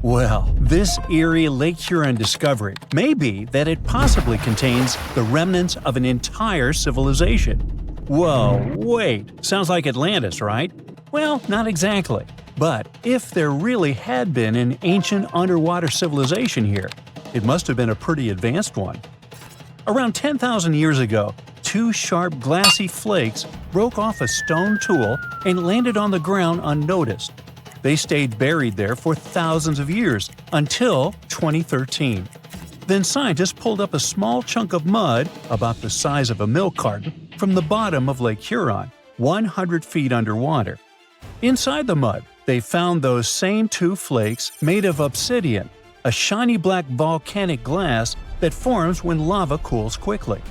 Well, this eerie Lake Huron discovery may be that it possibly contains the remnants of an entire civilization. Whoa, wait, sounds like Atlantis, right? Well, not exactly. But if there really had been an ancient underwater civilization here, it must have been a pretty advanced one. Around 10,000 years ago, two sharp glassy flakes broke off a stone tool and landed on the ground unnoticed. They stayed buried there for thousands of years, until 2013. Then scientists pulled up a small chunk of mud, about the size of a milk carton, from the bottom of Lake Huron, 100 feet underwater. Inside the mud, they found those same two flakes made of obsidian, a shiny black volcanic glass that forms when lava cools quickly.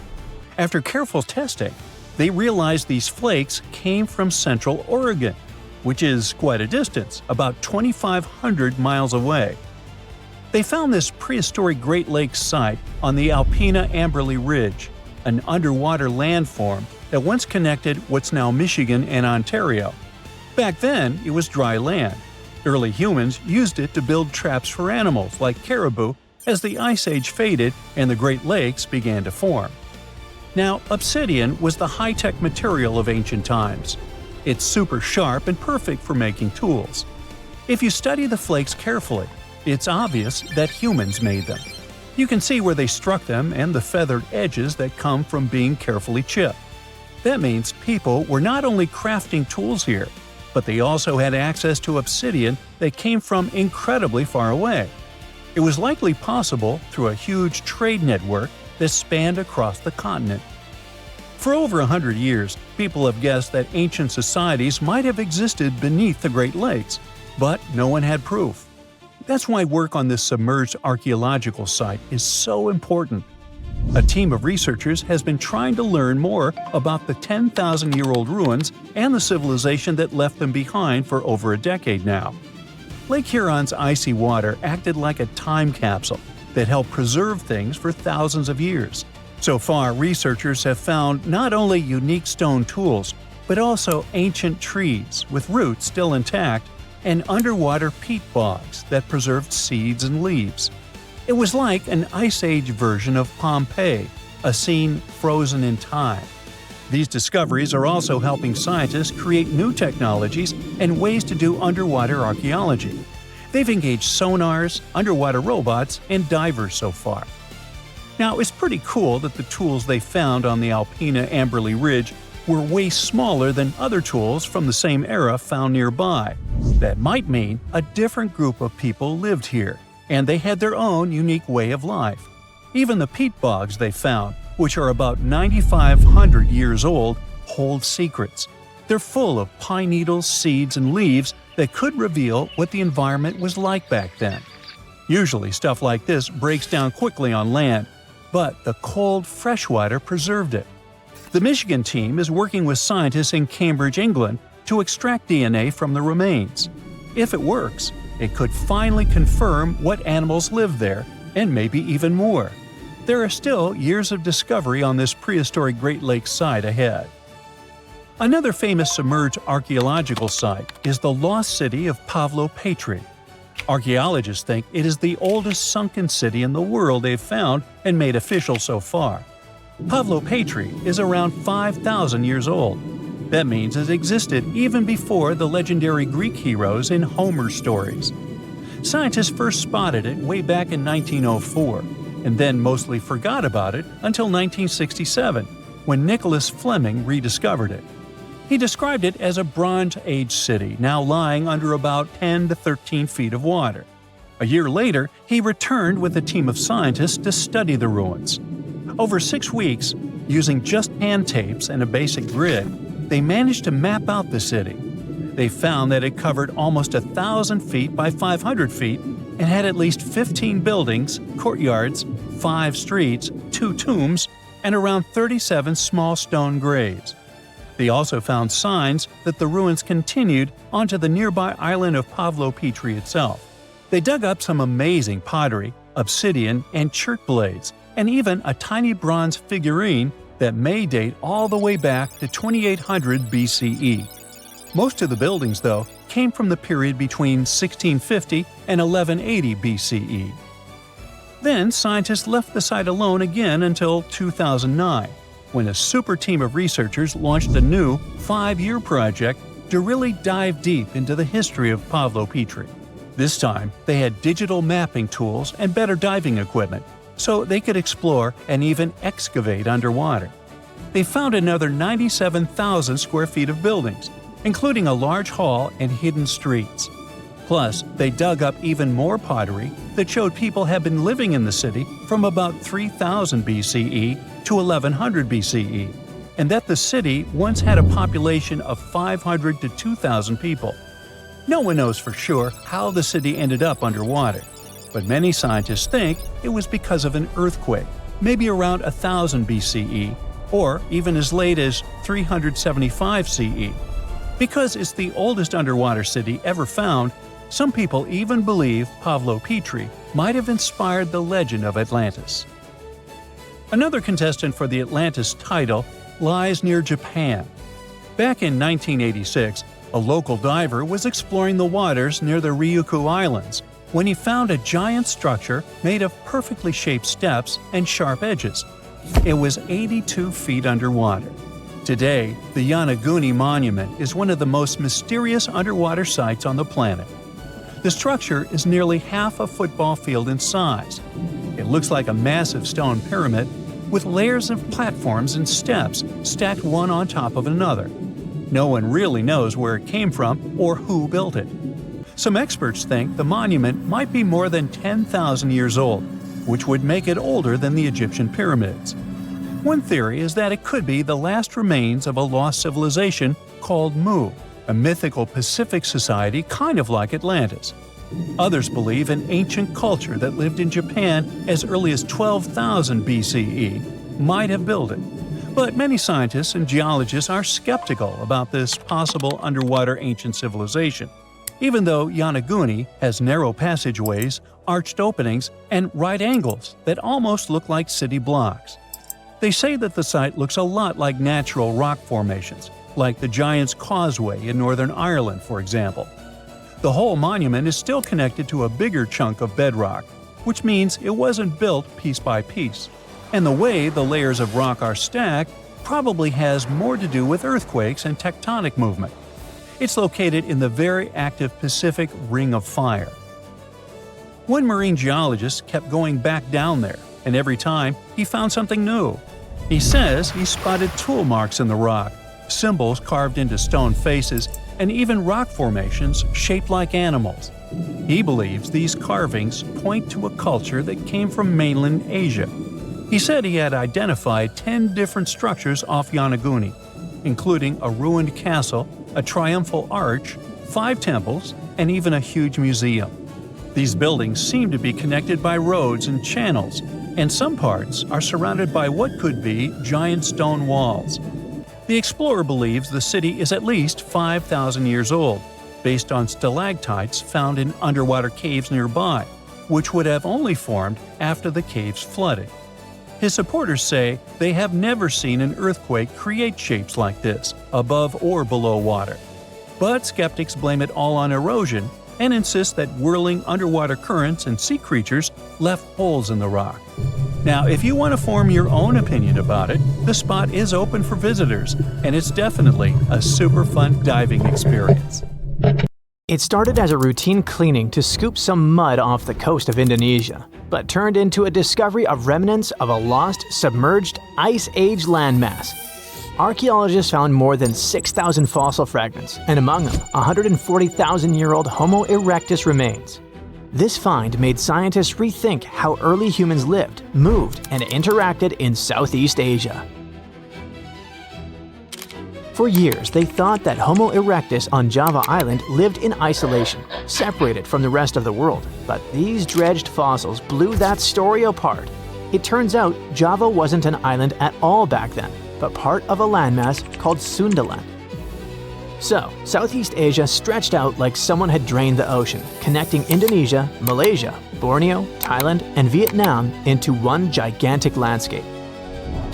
After careful testing, they realized these flakes came from Central Oregon, which is quite a distance, about 2,500 miles away. They found this prehistoric Great Lakes site on the Alpena-Amberley Ridge, an underwater landform that once connected what's now Michigan and Ontario. Back then, it was dry land. Early humans used it to build traps for animals like caribou as the Ice Age faded and the Great Lakes began to form. Now, obsidian was the high-tech material of ancient times. It's super sharp and perfect for making tools. If you study the flakes carefully, it's obvious that humans made them. You can see where they struck them and the feathered edges that come from being carefully chipped. That means people were not only crafting tools here, but they also had access to obsidian that came from incredibly far away. It was likely possible through a huge trade network that spanned across the continent. For over 100 years, people have guessed that ancient societies might have existed beneath the Great Lakes, but no one had proof. That's why work on this submerged archaeological site is so important. A team of researchers has been trying to learn more about the 10,000-year-old ruins and the civilization that left them behind for over a decade now. Lake Huron's icy water acted like a time capsule that helped preserve things for thousands of years. So far, researchers have found not only unique stone tools, but also ancient trees with roots still intact and underwater peat bogs that preserved seeds and leaves. It was like an Ice Age version of Pompeii, a scene frozen in time. These discoveries are also helping scientists create new technologies and ways to do underwater archaeology. They've engaged sonars, underwater robots, and divers so far. Now, it's pretty cool that the tools they found on the Alpena-Amberley Ridge were way smaller than other tools from the same era found nearby. That might mean a different group of people lived here, and they had their own unique way of life. Even the peat bogs they found, which are about 9,500 years old, hold secrets. They're full of pine needles, seeds, and leaves that could reveal what the environment was like back then. Usually, stuff like this breaks down quickly on land, but the cold freshwater preserved it. The Michigan team is working with scientists in Cambridge, England, to extract DNA from the remains. If it works, it could finally confirm what animals lived there, and maybe even more. There are still years of discovery on this prehistoric Great Lakes site ahead. Another famous submerged archaeological site is the lost city of Pavlopetri. Archaeologists think it is the oldest sunken city in the world they've found and made official so far. Pavlopetri is around 5,000 years old. That means it existed even before the legendary Greek heroes in Homer's stories. Scientists first spotted it way back in 1904, and then mostly forgot about it until 1967, when Nicholas Fleming rediscovered it. He described it as a Bronze Age city now lying under about 10 to 13 feet of water. A year later, he returned with a team of scientists to study the ruins. Over 6 weeks, using just hand tapes and a basic grid, they managed to map out the city. They found that it covered almost 1,000 feet by 500 feet and had at least 15 buildings, courtyards, 5 streets, 2 tombs, and around 37 small stone graves. They also found signs that the ruins continued onto the nearby island of Pavlopetri itself. They dug up some amazing pottery, obsidian, and chert blades, and even a tiny bronze figurine that may date all the way back to 2800 BCE. Most of the buildings, though, came from the period between 1650 and 1180 BCE. Then scientists left the site alone again until 2009, when a super team of researchers launched a new 5-year project to really dive deep into the history of Pavlopetri. This time, they had digital mapping tools and better diving equipment, so they could explore and even excavate underwater. They found another 97,000 square feet of buildings, including a large hall and hidden streets. Plus, they dug up even more pottery that showed people had been living in the city from about 3000 BCE to 1100 BCE, and that the city once had a population of 500 to 2,000 people. No one knows for sure how the city ended up underwater, but many scientists think it was because of an earthquake, maybe around 1000 BCE, or even as late as 375 CE. Because it's the oldest underwater city ever found, some people even believe Pavlopetri might have inspired the legend of Atlantis. Another contestant for the Atlantis title lies near Japan. Back in 1986, a local diver was exploring the waters near the Ryukyu Islands when he found a giant structure made of perfectly shaped steps and sharp edges. It was 82 feet underwater. Today, the Yonaguni Monument is one of the most mysterious underwater sites on the planet. The structure is nearly half a football field in size. It looks like a massive stone pyramid with layers of platforms and steps stacked one on top of another. No one really knows where it came from or who built it. Some experts think the monument might be more than 10,000 years old, which would make it older than the Egyptian pyramids. One theory is that it could be the last remains of a lost civilization called Mu, a mythical Pacific society kind of like Atlantis. Others believe an ancient culture that lived in Japan as early as 12,000 BCE might have built it. But many scientists and geologists are skeptical about this possible underwater ancient civilization, even though Yonaguni has narrow passageways, arched openings, and right angles that almost look like city blocks. They say that the site looks a lot like natural rock formations, like the Giant's Causeway in Northern Ireland, for example. The whole monument is still connected to a bigger chunk of bedrock, which means it wasn't built piece by piece. And the way the layers of rock are stacked probably has more to do with earthquakes and tectonic movement. It's located in the very active Pacific Ring of Fire. One marine geologist kept going back down there, and every time he found something new. He says he spotted tool marks in the rock, symbols carved into stone faces, and even rock formations shaped like animals. He believes these carvings point to a culture that came from mainland Asia. He said he had identified 10 different structures off Yonaguni, including a ruined castle, a triumphal arch, 5 temples, and even a huge museum. These buildings seem to be connected by roads and channels, and some parts are surrounded by what could be giant stone walls. The explorer believes the city is at least 5,000 years old, based on stalactites found in underwater caves nearby, which would have only formed after the caves flooded. His supporters say they have never seen an earthquake create shapes like this, above or below water. But skeptics blame it all on erosion and insist that whirling underwater currents and sea creatures left holes in the rock. Now, if you want to form your own opinion about it, the spot is open for visitors, and it's definitely a super fun diving experience. It started as a routine cleaning to scoop some mud off the coast of Indonesia, but turned into a discovery of remnants of a lost, submerged, Ice Age landmass. Archaeologists found more than 6,000 fossil fragments, and among them, 140,000-year-old Homo erectus remains. This find made scientists rethink how early humans lived, moved, and interacted in Southeast Asia. For years, they thought that Homo erectus on Java Island lived in isolation, separated from the rest of the world. But these dredged fossils blew that story apart. It turns out Java wasn't an island at all back then, but part of a landmass called Sundaland. So, Southeast Asia stretched out like someone had drained the ocean, connecting Indonesia, Malaysia, Borneo, Thailand, and Vietnam into one gigantic landscape.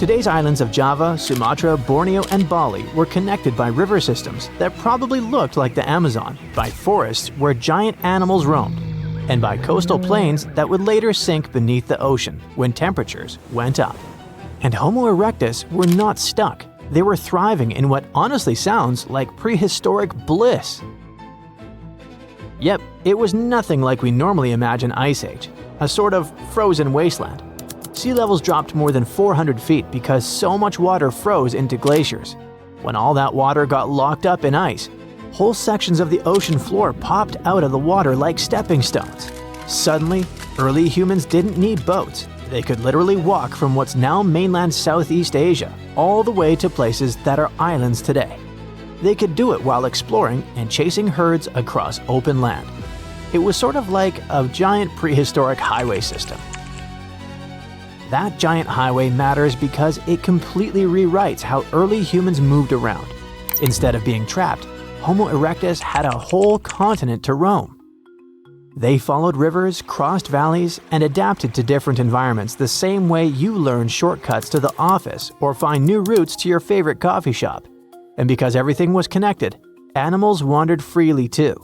Today's islands of Java, Sumatra, Borneo, and Bali were connected by river systems that probably looked like the Amazon, by forests where giant animals roamed, and by coastal plains that would later sink beneath the ocean when temperatures went up. And Homo erectus were not stuck. They were thriving in what honestly sounds like prehistoric bliss. Yep, it was nothing like we normally imagine Ice Age, a sort of frozen wasteland. Sea levels dropped more than 400 feet because so much water froze into glaciers. When all that water got locked up in ice, whole sections of the ocean floor popped out of the water like stepping stones. Suddenly, early humans didn't need boats. They could literally walk from what's now mainland Southeast Asia all the way to places that are islands today. They could do it while exploring and chasing herds across open land. It was sort of like a giant prehistoric highway system. That giant highway matters because it completely rewrites how early humans moved around. Instead of being trapped, Homo erectus had a whole continent to roam. They followed rivers, crossed valleys, and adapted to different environments the same way you learn shortcuts to the office or find new routes to your favorite coffee shop. And because everything was connected, animals wandered freely too.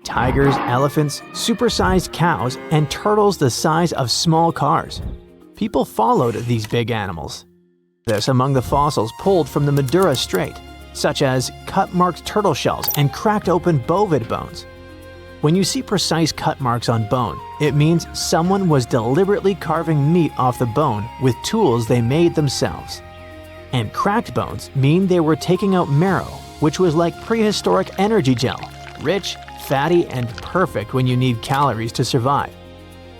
Tigers, elephants, supersized cows, and turtles the size of small cars. People followed these big animals. This among the fossils pulled from the Madura Strait, such as cut-marked turtle shells and cracked open bovid bones. When you see precise cut marks on bone, it means someone was deliberately carving meat off the bone with tools they made themselves. And cracked bones mean they were taking out marrow, which was like prehistoric energy gel, rich, fatty, and perfect when you need calories to survive.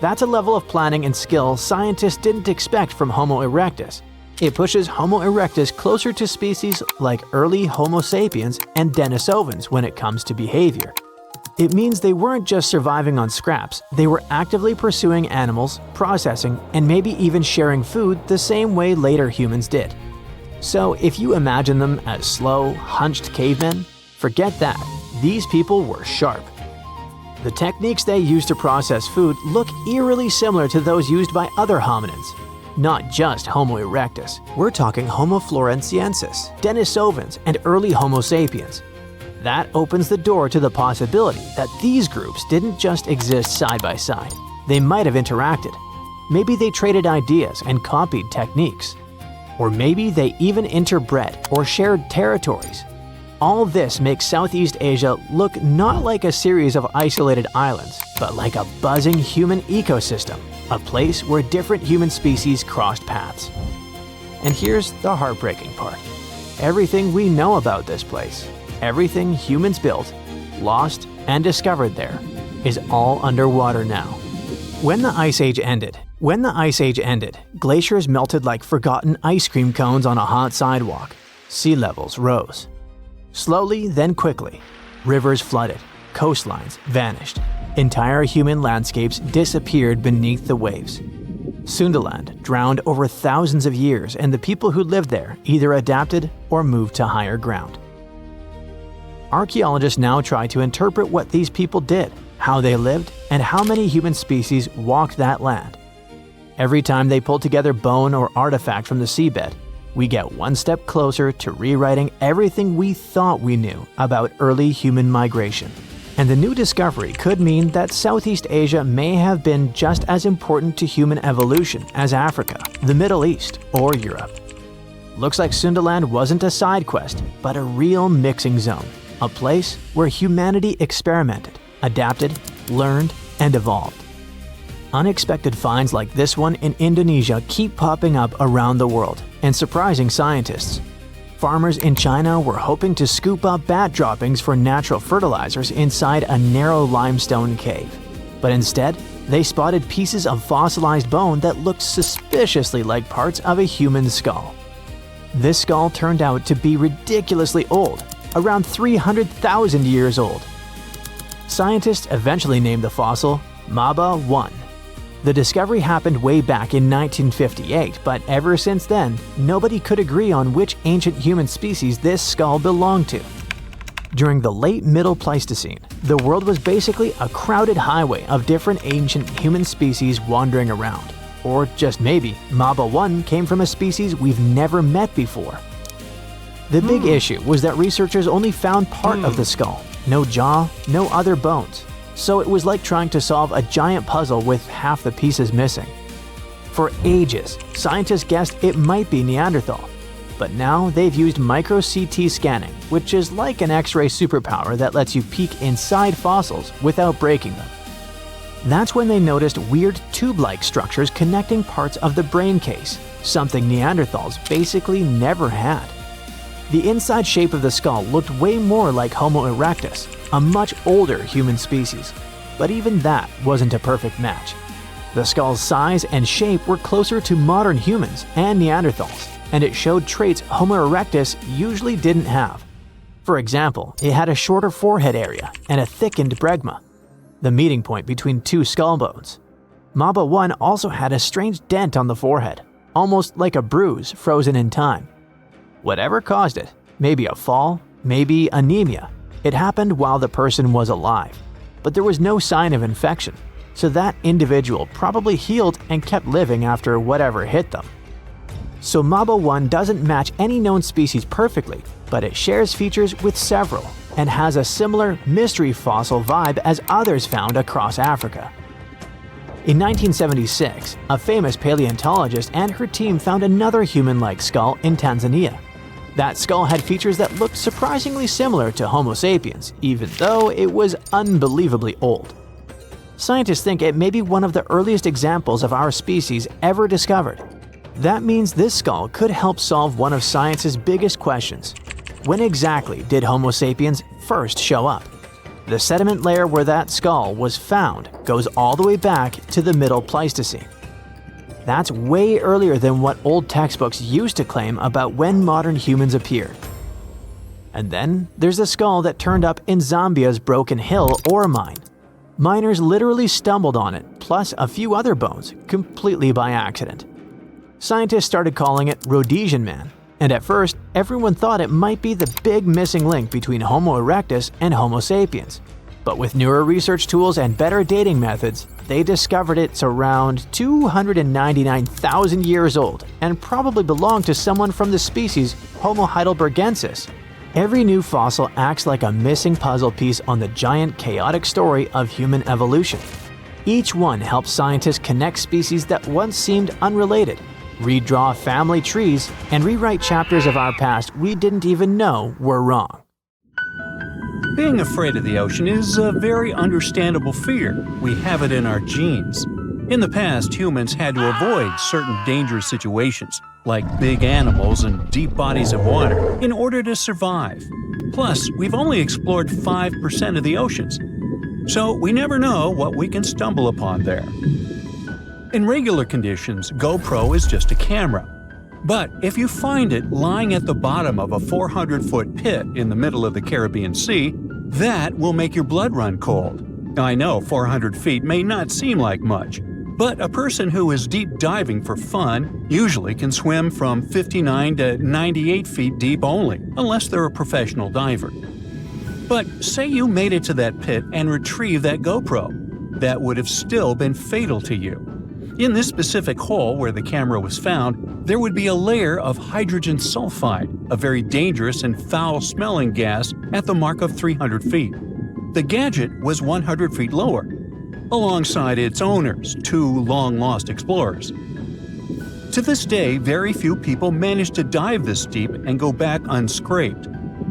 That's a level of planning and skill scientists didn't expect from Homo erectus. It pushes Homo erectus closer to species like early Homo sapiens and Denisovans when it comes to behavior. It means they weren't just surviving on scraps, they were actively pursuing animals, processing, and maybe even sharing food the same way later humans did. So if you imagine them as slow, hunched cavemen, forget that. These people were sharp. The techniques they used to process food look eerily similar to those used by other hominins. Not just Homo erectus, we're talking Homo floresiensis, Denisovans, and early Homo sapiens. That opens the door to the possibility that these groups didn't just exist side by side. They might have interacted. Maybe they traded ideas and copied techniques. Or maybe they even interbred or shared territories. All this makes Southeast Asia look not like a series of isolated islands, but like a buzzing human ecosystem, a place where different human species crossed paths. And here's the heartbreaking part. Everything we know about this place, everything humans built, lost, and discovered there, is all underwater now. When the Ice Age ended, glaciers melted like forgotten ice cream cones on a hot sidewalk. Sea levels rose. Slowly, then quickly, rivers flooded, coastlines vanished, entire human landscapes disappeared beneath the waves. Sundaland drowned over thousands of years, and the people who lived there either adapted or moved to higher ground. Archaeologists now try to interpret what these people did, how they lived, and how many human species walked that land. Every time they pull together bone or artifact from the seabed, we get one step closer to rewriting everything we thought we knew about early human migration. And the new discovery could mean that Southeast Asia may have been just as important to human evolution as Africa, the Middle East, or Europe. Looks like Sundaland wasn't a side quest, but a real mixing zone, a place where humanity experimented, adapted, learned, and evolved. Unexpected finds like this one in Indonesia keep popping up around the world and surprising scientists. Farmers in China were hoping to scoop up bat droppings for natural fertilizers inside a narrow limestone cave. But instead, they spotted pieces of fossilized bone that looked suspiciously like parts of a human skull. This skull turned out to be ridiculously old, around 300,000 years old. Scientists eventually named the fossil Maba 1. The discovery happened way back in 1958, but ever since then, nobody could agree on which ancient human species this skull belonged to. During the late Middle Pleistocene, the world was basically a crowded highway of different ancient human species wandering around. Or just maybe, Maba 1 came from a species we've never met before. The big issue was that researchers only found part of the skull, no jaw, no other bones. So it was like trying to solve a giant puzzle with half the pieces missing. For ages, scientists guessed it might be Neanderthal. But now they've used micro-CT scanning, which is like an X-ray superpower that lets you peek inside fossils without breaking them. That's when they noticed weird tube-like structures connecting parts of the brain case, something Neanderthals basically never had. The inside shape of the skull looked way more like Homo erectus, a much older human species. But even that wasn't a perfect match. The skull's size and shape were closer to modern humans and Neanderthals, and it showed traits Homo erectus usually didn't have. For example, it had a shorter forehead area and a thickened bregma, the meeting point between two skull bones. Maba 1 also had a strange dent on the forehead, almost like a bruise frozen in time. Whatever caused it, maybe a fall, maybe anemia, it happened while the person was alive. But there was no sign of infection, so that individual probably healed and kept living after whatever hit them. So Maba 1 doesn't match any known species perfectly, but it shares features with several and has a similar mystery fossil vibe as others found across Africa. In 1976, a famous paleontologist and her team found another human-like skull in Tanzania. That skull had features that looked surprisingly similar to Homo sapiens, even though it was unbelievably old. Scientists think it may be one of the earliest examples of our species ever discovered. That means this skull could help solve one of science's biggest questions. When exactly did Homo sapiens first show up? The sediment layer where that skull was found goes all the way back to the Middle Pleistocene. That's way earlier than what old textbooks used to claim about when modern humans appeared. And then there's the skull that turned up in Zambia's Broken Hill ore mine. Miners literally stumbled on it, plus a few other bones, completely by accident. Scientists started calling it Rhodesian Man, and at first, everyone thought it might be the big missing link between Homo erectus and Homo sapiens. But with newer research tools and better dating methods, they discovered it's around 299,000 years old and probably belonged to someone from the species Homo heidelbergensis. Every new fossil acts like a missing puzzle piece on the giant chaotic story of human evolution. Each one helps scientists connect species that once seemed unrelated, redraw family trees, and rewrite chapters of our past we didn't even know were wrong. Being afraid of the ocean is a very understandable fear. We have it in our genes. In the past, humans had to avoid certain dangerous situations, like big animals and deep bodies of water, in order to survive. Plus, we've only explored 5% of the oceans, so we never know what we can stumble upon there. In regular conditions, GoPro is just a camera. But if you find it lying at the bottom of a 400-foot pit in the middle of the Caribbean Sea, that will make your blood run cold. I know 400 feet may not seem like much, but a person who is deep diving for fun usually can swim from 59 to 98 feet deep only, unless they're a professional diver. But say you made it to that pit and retrieved that GoPro. That would have still been fatal to you. In this specific hole where the camera was found, there would be a layer of hydrogen sulfide, a very dangerous and foul-smelling gas, at the mark of 300 feet. The gadget was 100 feet lower, alongside its owners, two long-lost explorers. To this day, very few people manage to dive this deep and go back unscraped.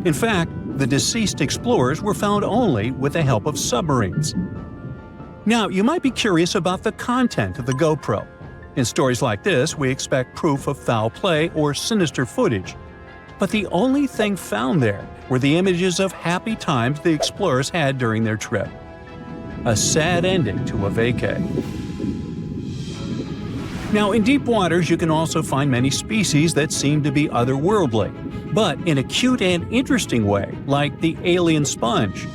In fact, the deceased explorers were found only with the help of submarines. Now, you might be curious about the content of the GoPro. In stories like this, we expect proof of foul play or sinister footage. But the only thing found there were the images of happy times the explorers had during their trip. A sad ending to a vacay. Now, in deep waters, you can also find many species that seem to be otherworldly, but in a cute and interesting way, like the alien sponge.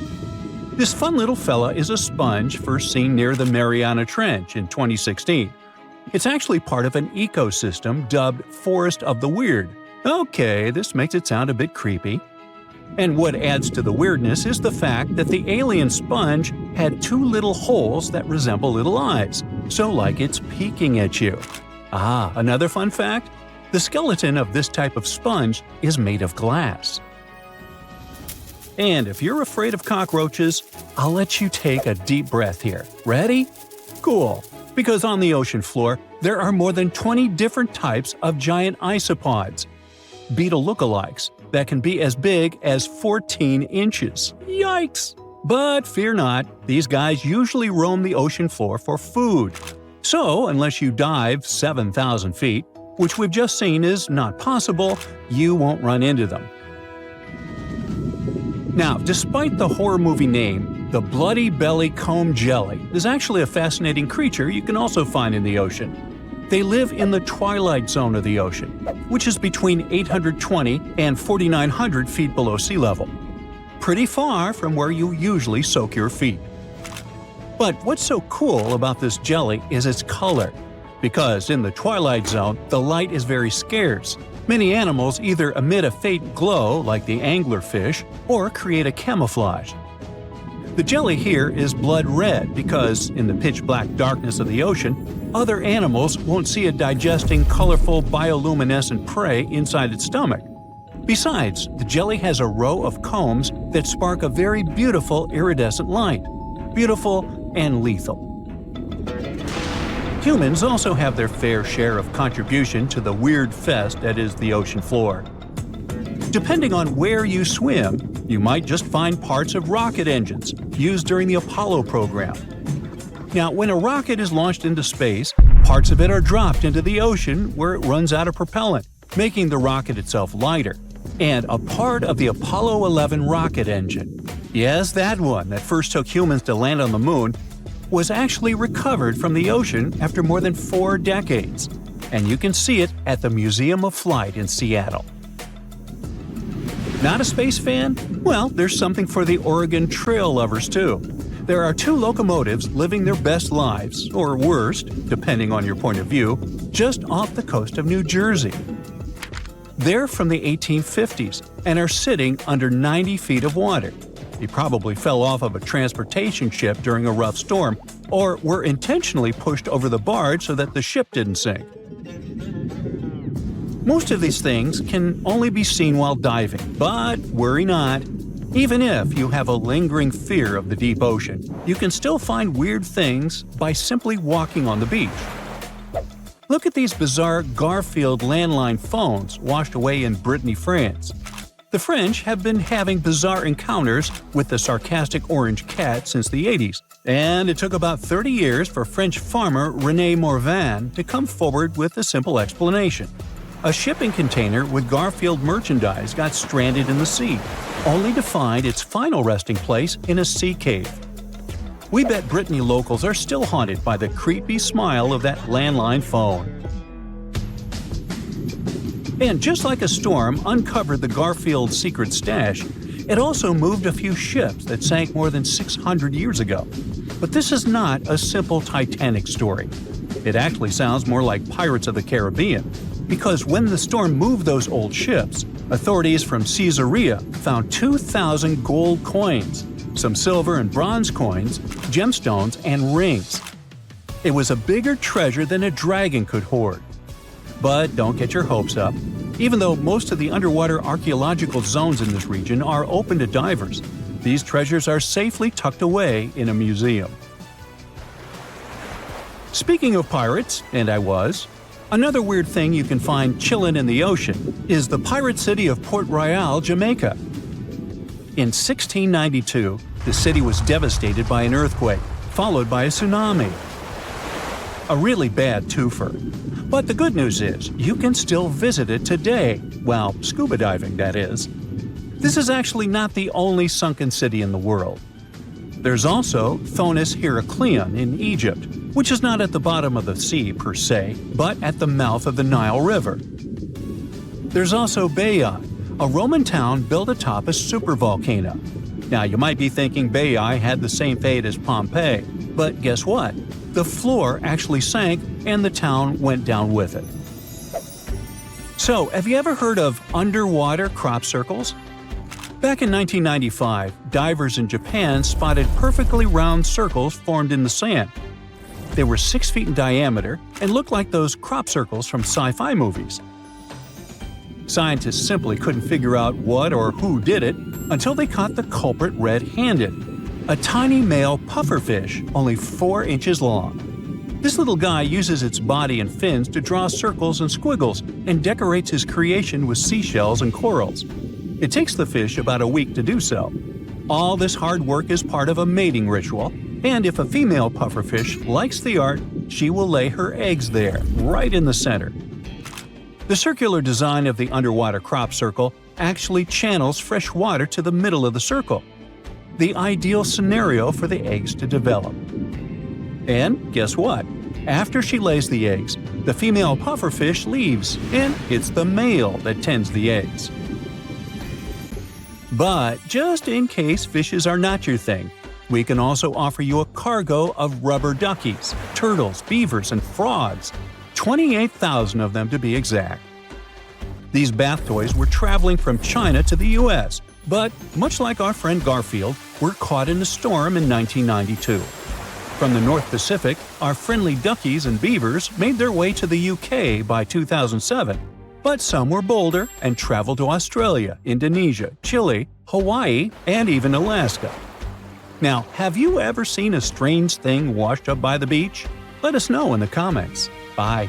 This fun little fella is a sponge first seen near the Mariana Trench in 2016. It's actually part of an ecosystem dubbed Forest of the Weird. Okay, this makes it sound a bit creepy. And what adds to the weirdness is the fact that the alien sponge had two little holes that resemble little eyes, so like it's peeking at you. Ah, another fun fact? The skeleton of this type of sponge is made of glass. And if you're afraid of cockroaches, I'll let you take a deep breath here. Ready? Cool. Because on the ocean floor, there are more than 20 different types of giant isopods, beetle lookalikes, that can be as big as 14 inches. Yikes! But fear not, these guys usually roam the ocean floor for food. So, unless you dive 7,000 feet, which we've just seen is not possible, you won't run into them. Now, despite the horror movie name, the bloody belly comb jelly is actually a fascinating creature you can also find in the ocean. They live in the twilight zone of the ocean, which is between 820 and 4,900 feet below sea level. Pretty far from where you usually soak your feet. But what's so cool about this jelly is its color. Because in the twilight zone, the light is very scarce. Many animals either emit a faint glow, like the anglerfish, or create a camouflage. The jelly here is blood red because, in the pitch-black darkness of the ocean, other animals won't see it digesting colorful bioluminescent prey inside its stomach. Besides, the jelly has a row of combs that spark a very beautiful iridescent light. Beautiful and lethal. Humans also have their fair share of contribution to the weird fest that is the ocean floor. Depending on where you swim, you might just find parts of rocket engines used during the Apollo program. Now, when a rocket is launched into space, parts of it are dropped into the ocean where it runs out of propellant, making the rocket itself lighter. And a part of the Apollo 11 rocket engine, yes, that one that first took humans to land on the moon, was actually recovered from the ocean after more than 4 decades. And you can see it at the Museum of Flight in Seattle. Not a space fan? Well, there's something for the Oregon Trail lovers too. There are 2 locomotives living their best lives, or worst, depending on your point of view, just off the coast of New Jersey. They're from the 1850s and are sitting under 90 feet of water. They probably fell off of a transportation ship during a rough storm, or were intentionally pushed over the barge so that the ship didn't sink. Most of these things can only be seen while diving, but worry not. Even if you have a lingering fear of the deep ocean, you can still find weird things by simply walking on the beach. Look at these bizarre Garfield landline phones washed away in Brittany, France. The French have been having bizarre encounters with the sarcastic orange cat since the 80s, and it took about 30 years for French farmer René Morvan to come forward with a simple explanation. A shipping container with Garfield merchandise got stranded in the sea, only to find its final resting place in a sea cave. We bet Brittany locals are still haunted by the creepy smile of that landline phone. And just like a storm uncovered the Garfield secret stash, it also moved a few ships that sank more than 600 years ago. But this is not a simple Titanic story. It actually sounds more like Pirates of the Caribbean, because when the storm moved those old ships, authorities from Caesarea found 2,000 gold coins, some silver and bronze coins, gemstones, and rings. It was a bigger treasure than a dragon could hoard. But don't get your hopes up. Even though most of the underwater archaeological zones in this region are open to divers, these treasures are safely tucked away in a museum. Speaking of pirates, and I was, another weird thing you can find chillin' in the ocean is the pirate city of Port Royal, Jamaica. In 1692, the city was devastated by an earthquake, followed by a tsunami. A really bad twofer. But the good news is, you can still visit it today, well, scuba diving, that is. This is actually not the only sunken city in the world. There's also Thonis-Heracleion in Egypt, which is not at the bottom of the sea per se, but at the mouth of the Nile River. There's also Baiae, a Roman town built atop a supervolcano. Now, you might be thinking Baiae had the same fate as Pompeii, but guess what? The floor actually sank and the town went down with it. So, have you ever heard of underwater crop circles? Back in 1995, divers in Japan spotted perfectly round circles formed in the sand. They were 6 feet in diameter and looked like those crop circles from sci-fi movies. Scientists simply couldn't figure out what or who did it until they caught the culprit red-handed, a tiny male pufferfish only 4 inches long. This little guy uses its body and fins to draw circles and squiggles and decorates his creation with seashells and corals. It takes the fish about a week to do so. All this hard work is part of a mating ritual, and if a female pufferfish likes the art, she will lay her eggs there, right in the center. The circular design of the underwater crop circle actually channels fresh water to the middle of the circle, the ideal scenario for the eggs to develop. And guess what? After she lays the eggs, the female pufferfish leaves, and it's the male that tends the eggs. But just in case fishes are not your thing, we can also offer you a cargo of rubber duckies, turtles, beavers, and frogs, 28,000 of them to be exact. These bath toys were traveling from China to the US, but much like our friend Garfield, were caught in a storm in 1992. From the North Pacific, our friendly duckies and beavers made their way to the UK by 2007. But some were bolder and traveled to Australia, Indonesia, Chile, Hawaii, and even Alaska. Now, have you ever seen a strange thing washed up by the beach? Let us know in the comments. Bye.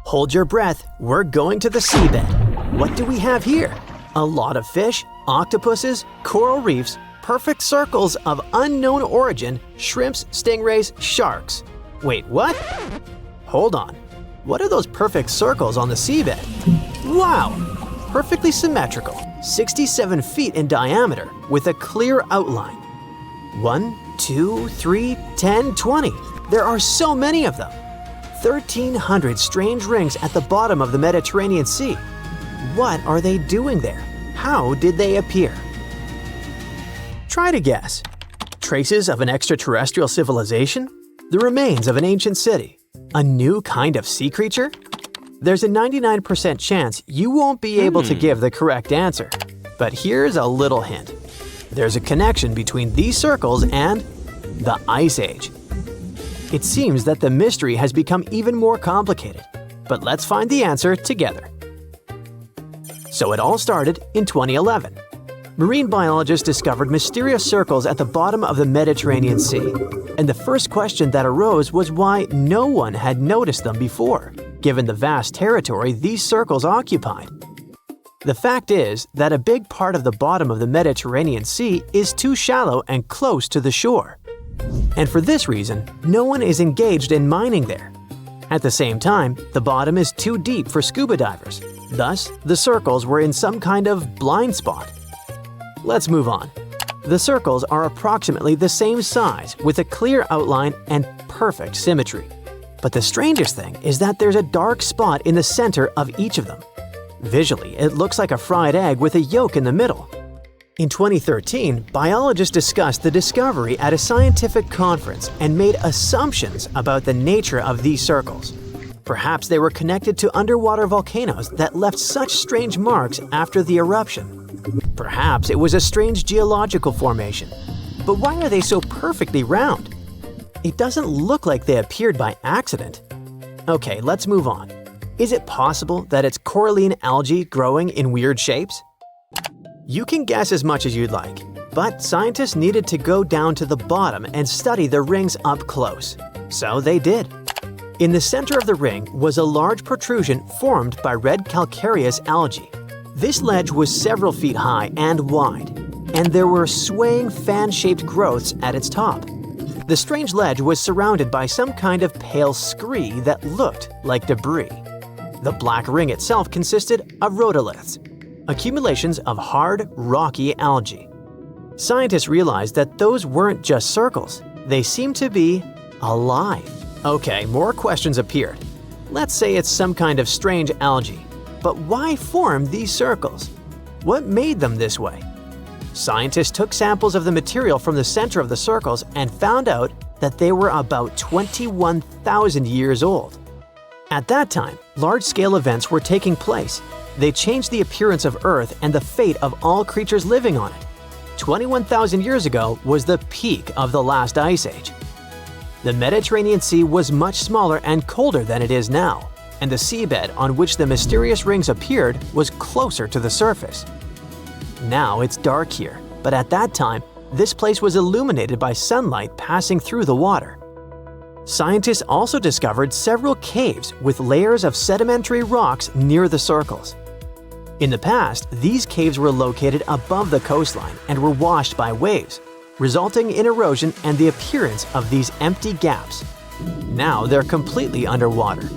Hold your breath, we're going to the seabed. What do we have here? A lot of fish, octopuses, coral reefs, perfect circles of unknown origin, shrimps, stingrays, sharks. Wait, what? Hold on. What are those perfect circles on the seabed? Wow! Perfectly symmetrical, 67 feet in diameter, with a clear outline. 1, 2, 3, 10, 20. There are so many of them. 1,300 strange rings at the bottom of the Mediterranean Sea. What are they doing there? How did they appear? Try to guess. Traces of an extraterrestrial civilization? The remains of an ancient city? A new kind of sea creature? There's a 99% chance you won't be able to give the correct answer. But here's a little hint. There's a connection between these circles and the Ice Age. It seems that the mystery has become even more complicated, but let's find the answer together. So it all started in 2011. Marine biologists discovered mysterious circles at the bottom of the Mediterranean Sea, and the first question that arose was why no one had noticed them before, given the vast territory these circles occupied. The fact is that a big part of the bottom of the Mediterranean Sea is too shallow and close to the shore. And for this reason, no one is engaged in mining there. At the same time, the bottom is too deep for scuba divers. Thus, the circles were in some kind of blind spot. Let's move on. The circles are approximately the same size with a clear outline and perfect symmetry. But the strangest thing is that there's a dark spot in the center of each of them. Visually, it looks like a fried egg with a yolk in the middle. In 2013, biologists discussed the discovery at a scientific conference and made assumptions about the nature of these circles. Perhaps they were connected to underwater volcanoes that left such strange marks after the eruption. Perhaps it was a strange geological formation. But why are they so perfectly round? It doesn't look like they appeared by accident. Okay, let's move on. Is it possible that it's coralline algae growing in weird shapes? You can guess as much as you'd like, but scientists needed to go down to the bottom and study the rings up close. So they did. In the center of the ring was a large protrusion formed by red calcareous algae. This ledge was several feet high and wide, and there were swaying fan-shaped growths at its top. The strange ledge was surrounded by some kind of pale scree that looked like debris. The black ring itself consisted of rhodoliths, accumulations of hard, rocky algae. Scientists realized that those weren't just circles. They seemed to be alive. Okay, more questions appeared. Let's say it's some kind of strange algae. But why form these circles? What made them this way? Scientists took samples of the material from the center of the circles and found out that they were about 21,000 years old. At that time, large-scale events were taking place. They changed the appearance of Earth and the fate of all creatures living on it. 21,000 years ago was the peak of the last ice age. The Mediterranean Sea was much smaller and colder than it is now, and the seabed on which the mysterious rings appeared was closer to the surface. Now it's dark here, but at that time, this place was illuminated by sunlight passing through the water. Scientists also discovered several caves with layers of sedimentary rocks near the circles. In the past, these caves were located above the coastline and were washed by waves, resulting in erosion and the appearance of these empty gaps. Now they're completely underwater.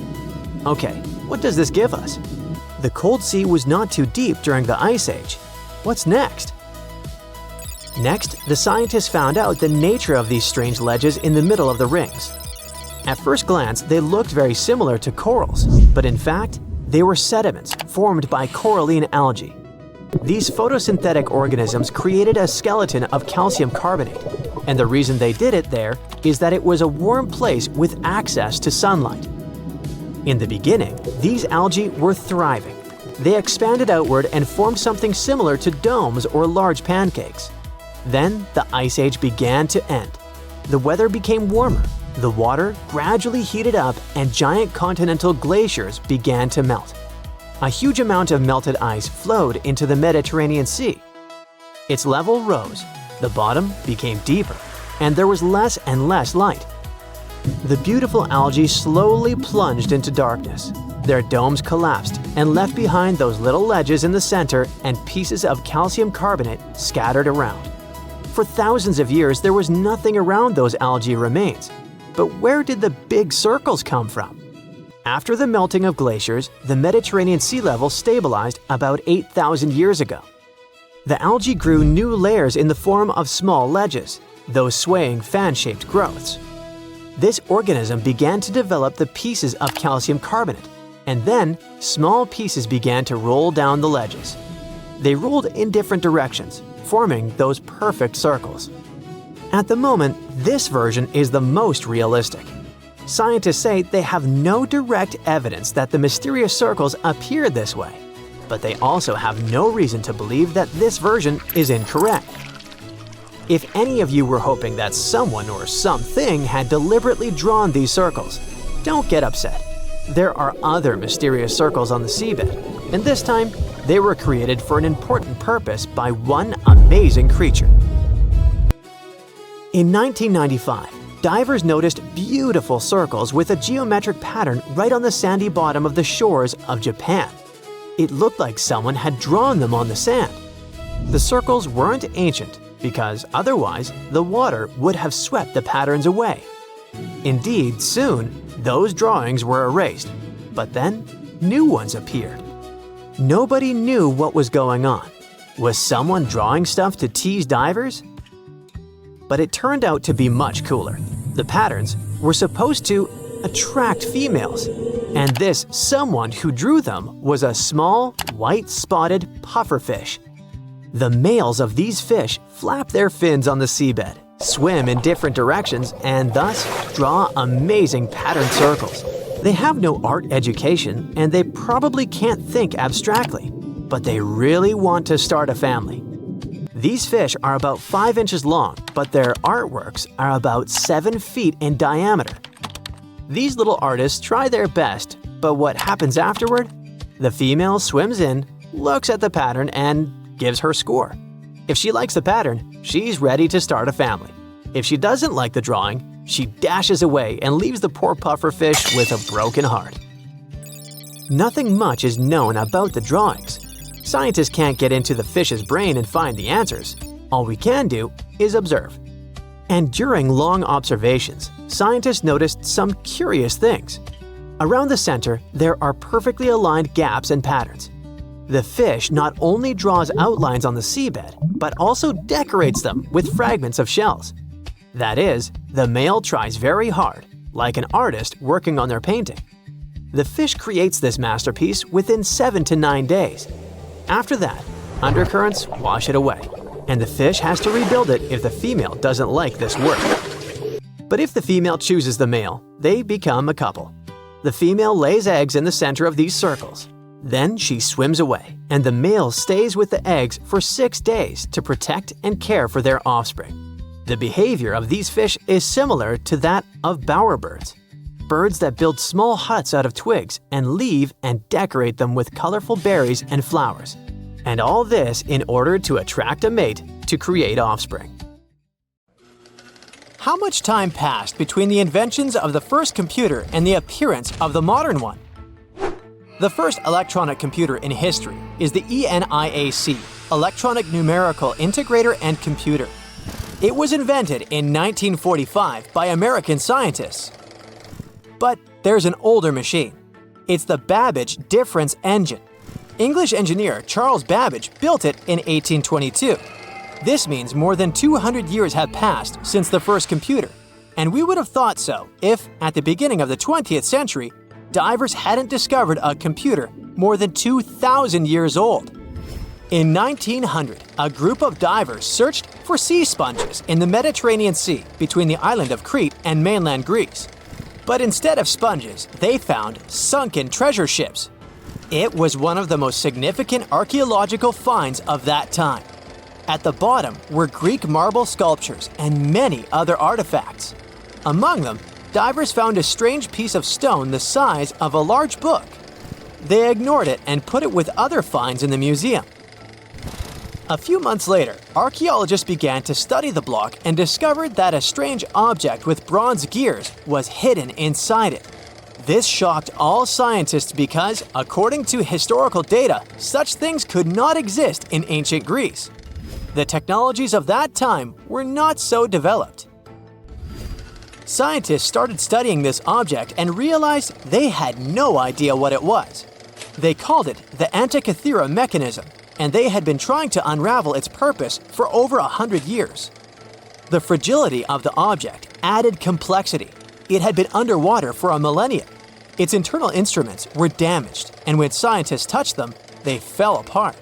Okay, what does this give us? The cold sea was not too deep during the Ice Age. What's next? Next, the scientists found out the nature of these strange ledges in the middle of the rings. At first glance, they looked very similar to corals, but in fact, they were sediments formed by coralline algae. These photosynthetic organisms created a skeleton of calcium carbonate, and the reason they did it there is that it was a warm place with access to sunlight. In the beginning, these algae were thriving. They expanded outward and formed something similar to domes or large pancakes. Then the Ice Age began to end. The weather became warmer, the water gradually heated up, and giant continental glaciers began to melt. A huge amount of melted ice flowed into the Mediterranean Sea. Its level rose, the bottom became deeper, and there was less and less light. The beautiful algae slowly plunged into darkness. Their domes collapsed and left behind those little ledges in the center and pieces of calcium carbonate scattered around. For thousands of years, there was nothing around those algae remains. But where did the big circles come from? After the melting of glaciers, the Mediterranean sea level stabilized about 8,000 years ago. The algae grew new layers in the form of small ledges, those swaying fan-shaped growths. This organism began to develop the pieces of calcium carbonate, and then small pieces began to roll down the ledges. They rolled in different directions, forming those perfect circles. At the moment, this version is the most realistic. Scientists say they have no direct evidence that the mysterious circles appear this way, but they also have no reason to believe that this version is incorrect. If any of you were hoping that someone or something had deliberately drawn these circles, don't get upset. There are other mysterious circles on the seabed, and this time they were created for an important purpose by one amazing creature. In 1995, divers noticed beautiful circles with a geometric pattern right on the sandy bottom of the shores of Japan. It looked like someone had drawn them on the sand. The circles weren't ancient because otherwise the water would have swept the patterns away. Indeed, soon those drawings were erased, but then new ones appeared. Nobody knew what was going on. Was someone drawing stuff to tease divers? But it turned out to be much cooler. The patterns were supposed to attract females, and this someone who drew them was a small, white-spotted pufferfish. The males of these fish flap their fins on the seabed, swim in different directions, and thus draw amazing patterned circles. They have no art education, and they probably can't think abstractly, but they really want to start a family. These fish are about 5 inches long, but their artworks are about 7 feet in diameter. These little artists try their best, but what happens afterward? The female swims in, looks at the pattern, and gives her score. If she likes the pattern, she's ready to start a family. If she doesn't like the drawing, she dashes away and leaves the poor pufferfish with a broken heart. Nothing much is known about the drawings. Scientists can't get into the fish's brain and find the answers. All we can do is observe. And during long observations, scientists noticed some curious things. Around the center, there are perfectly aligned gaps and patterns. The fish not only draws outlines on the seabed, but also decorates them with fragments of shells. That is, the male tries very hard, like an artist working on their painting. The fish creates this masterpiece within 7 to 9 days. After that, undercurrents wash it away, and the fish has to rebuild it if the female doesn't like this work. But if the female chooses the male, they become a couple. The female lays eggs in the center of these circles. Then she swims away, and the male stays with the eggs for 6 days to protect and care for their offspring. The behavior of these fish is similar to that of bowerbirds, birds that build small huts out of twigs and leave and decorate them with colorful berries and flowers. And all this in order to attract a mate to create offspring. How much time passed between the inventions of the first computer and the appearance of the modern one? The first electronic computer in history is the ENIAC, Electronic Numerical Integrator and Computer. It was invented in 1945 by American scientists. But there's an older machine. It's the Babbage difference engine. English engineer Charles Babbage built it in 1822. This means more than 200 years have passed since the first computer, and we would have thought so if, at the beginning of the 20th century, divers hadn't discovered a computer more than 2,000 years old. In 1900, a group of divers searched for sea sponges in the Mediterranean Sea between the island of Crete and mainland Greece. But instead of sponges, they found sunken treasure ships. It was one of the most significant archaeological finds of that time. At the bottom were Greek marble sculptures and many other artifacts. Among them, divers found a strange piece of stone the size of a large book. They ignored it and put it with other finds in the museum. A few months later, archaeologists began to study the block and discovered that a strange object with bronze gears was hidden inside it. This shocked all scientists because, according to historical data, such things could not exist in ancient Greece. The technologies of that time were not so developed. Scientists started studying this object and realized they had no idea what it was. They called it the Antikythera mechanism, and they had been trying to unravel its purpose for over 100 years. The fragility of the object added complexity. It had been underwater for a millennia. Its internal instruments were damaged, and when scientists touched them, they fell apart.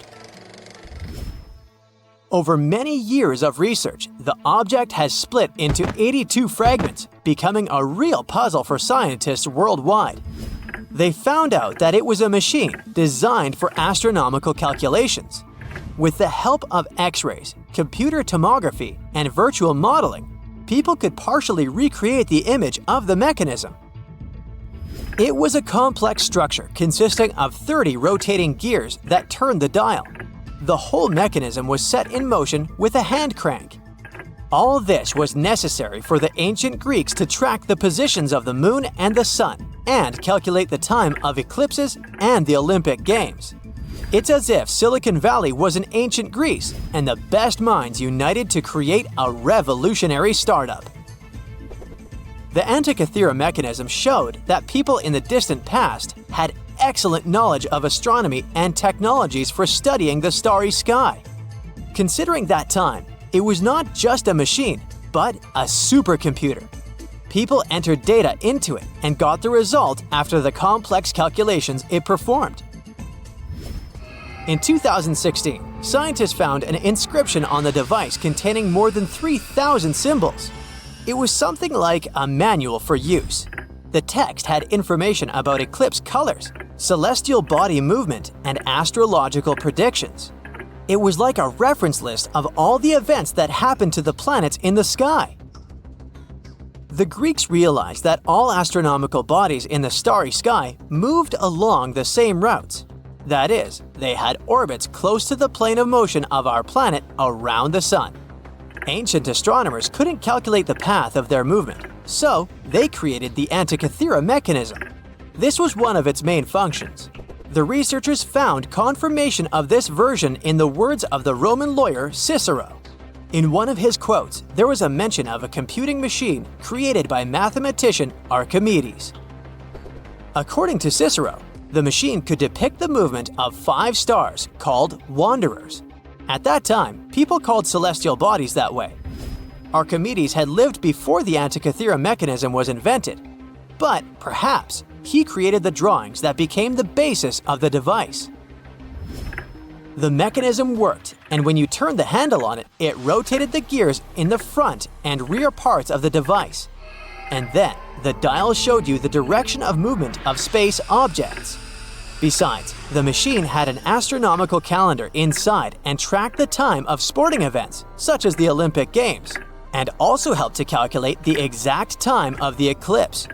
Over many years of research, the object has split into 82 fragments, becoming a real puzzle for scientists worldwide. They found out that it was a machine designed for astronomical calculations. With the help of X-rays, computer tomography, and virtual modeling, people could partially recreate the image of the mechanism. It was a complex structure consisting of 30 rotating gears that turned the dial. The whole mechanism was set in motion with a hand crank. All this was necessary for the ancient Greeks to track the positions of the moon and the sun and calculate the time of eclipses and the Olympic Games. It's as if Silicon Valley was in ancient Greece and the best minds united to create a revolutionary startup. The Antikythera mechanism showed that people in the distant past had excellent knowledge of astronomy and technologies for studying the starry sky. Considering that time, it was not just a machine, but a supercomputer. People entered data into it and got the result after the complex calculations it performed. In 2016, scientists found an inscription on the device containing more than 3,000 symbols. It was something like a manual for use. The text had information about eclipse colors, celestial body movement, and astrological predictions. It was like a reference list of all the events that happened to the planets in the sky. The Greeks realized that all astronomical bodies in the starry sky moved along the same routes. That is, they had orbits close to the plane of motion of our planet around the sun. Ancient astronomers couldn't calculate the path of their movement, so they created the Antikythera mechanism. This was one of its main functions. The researchers found confirmation of this version in the words of the Roman lawyer Cicero. In one of his quotes, there was a mention of a computing machine created by mathematician Archimedes. According to Cicero, the machine could depict the movement of 5 stars called wanderers. At that time, people called celestial bodies that way. Archimedes had lived before the Antikythera mechanism was invented, but perhaps he created the drawings that became the basis of the device. The mechanism worked, and when you turned the handle on it, it rotated the gears in the front and rear parts of the device. and then the dial showed you the direction of movement of space objects. Besides, the machine had an astronomical calendar inside and tracked the time of sporting events, such as the Olympic Games, and also helped to calculate the exact time of the eclipse.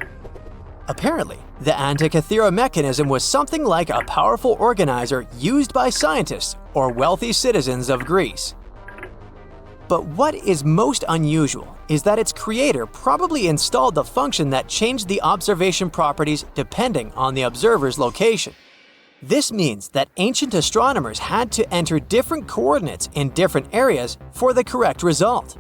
Apparently, the Antikythera mechanism was something like a powerful organizer used by scientists or wealthy citizens of Greece. But what is most unusual is that its creator probably installed the function that changed the observation properties depending on the observer's location. This means that ancient astronomers had to enter different coordinates in different areas for the correct result.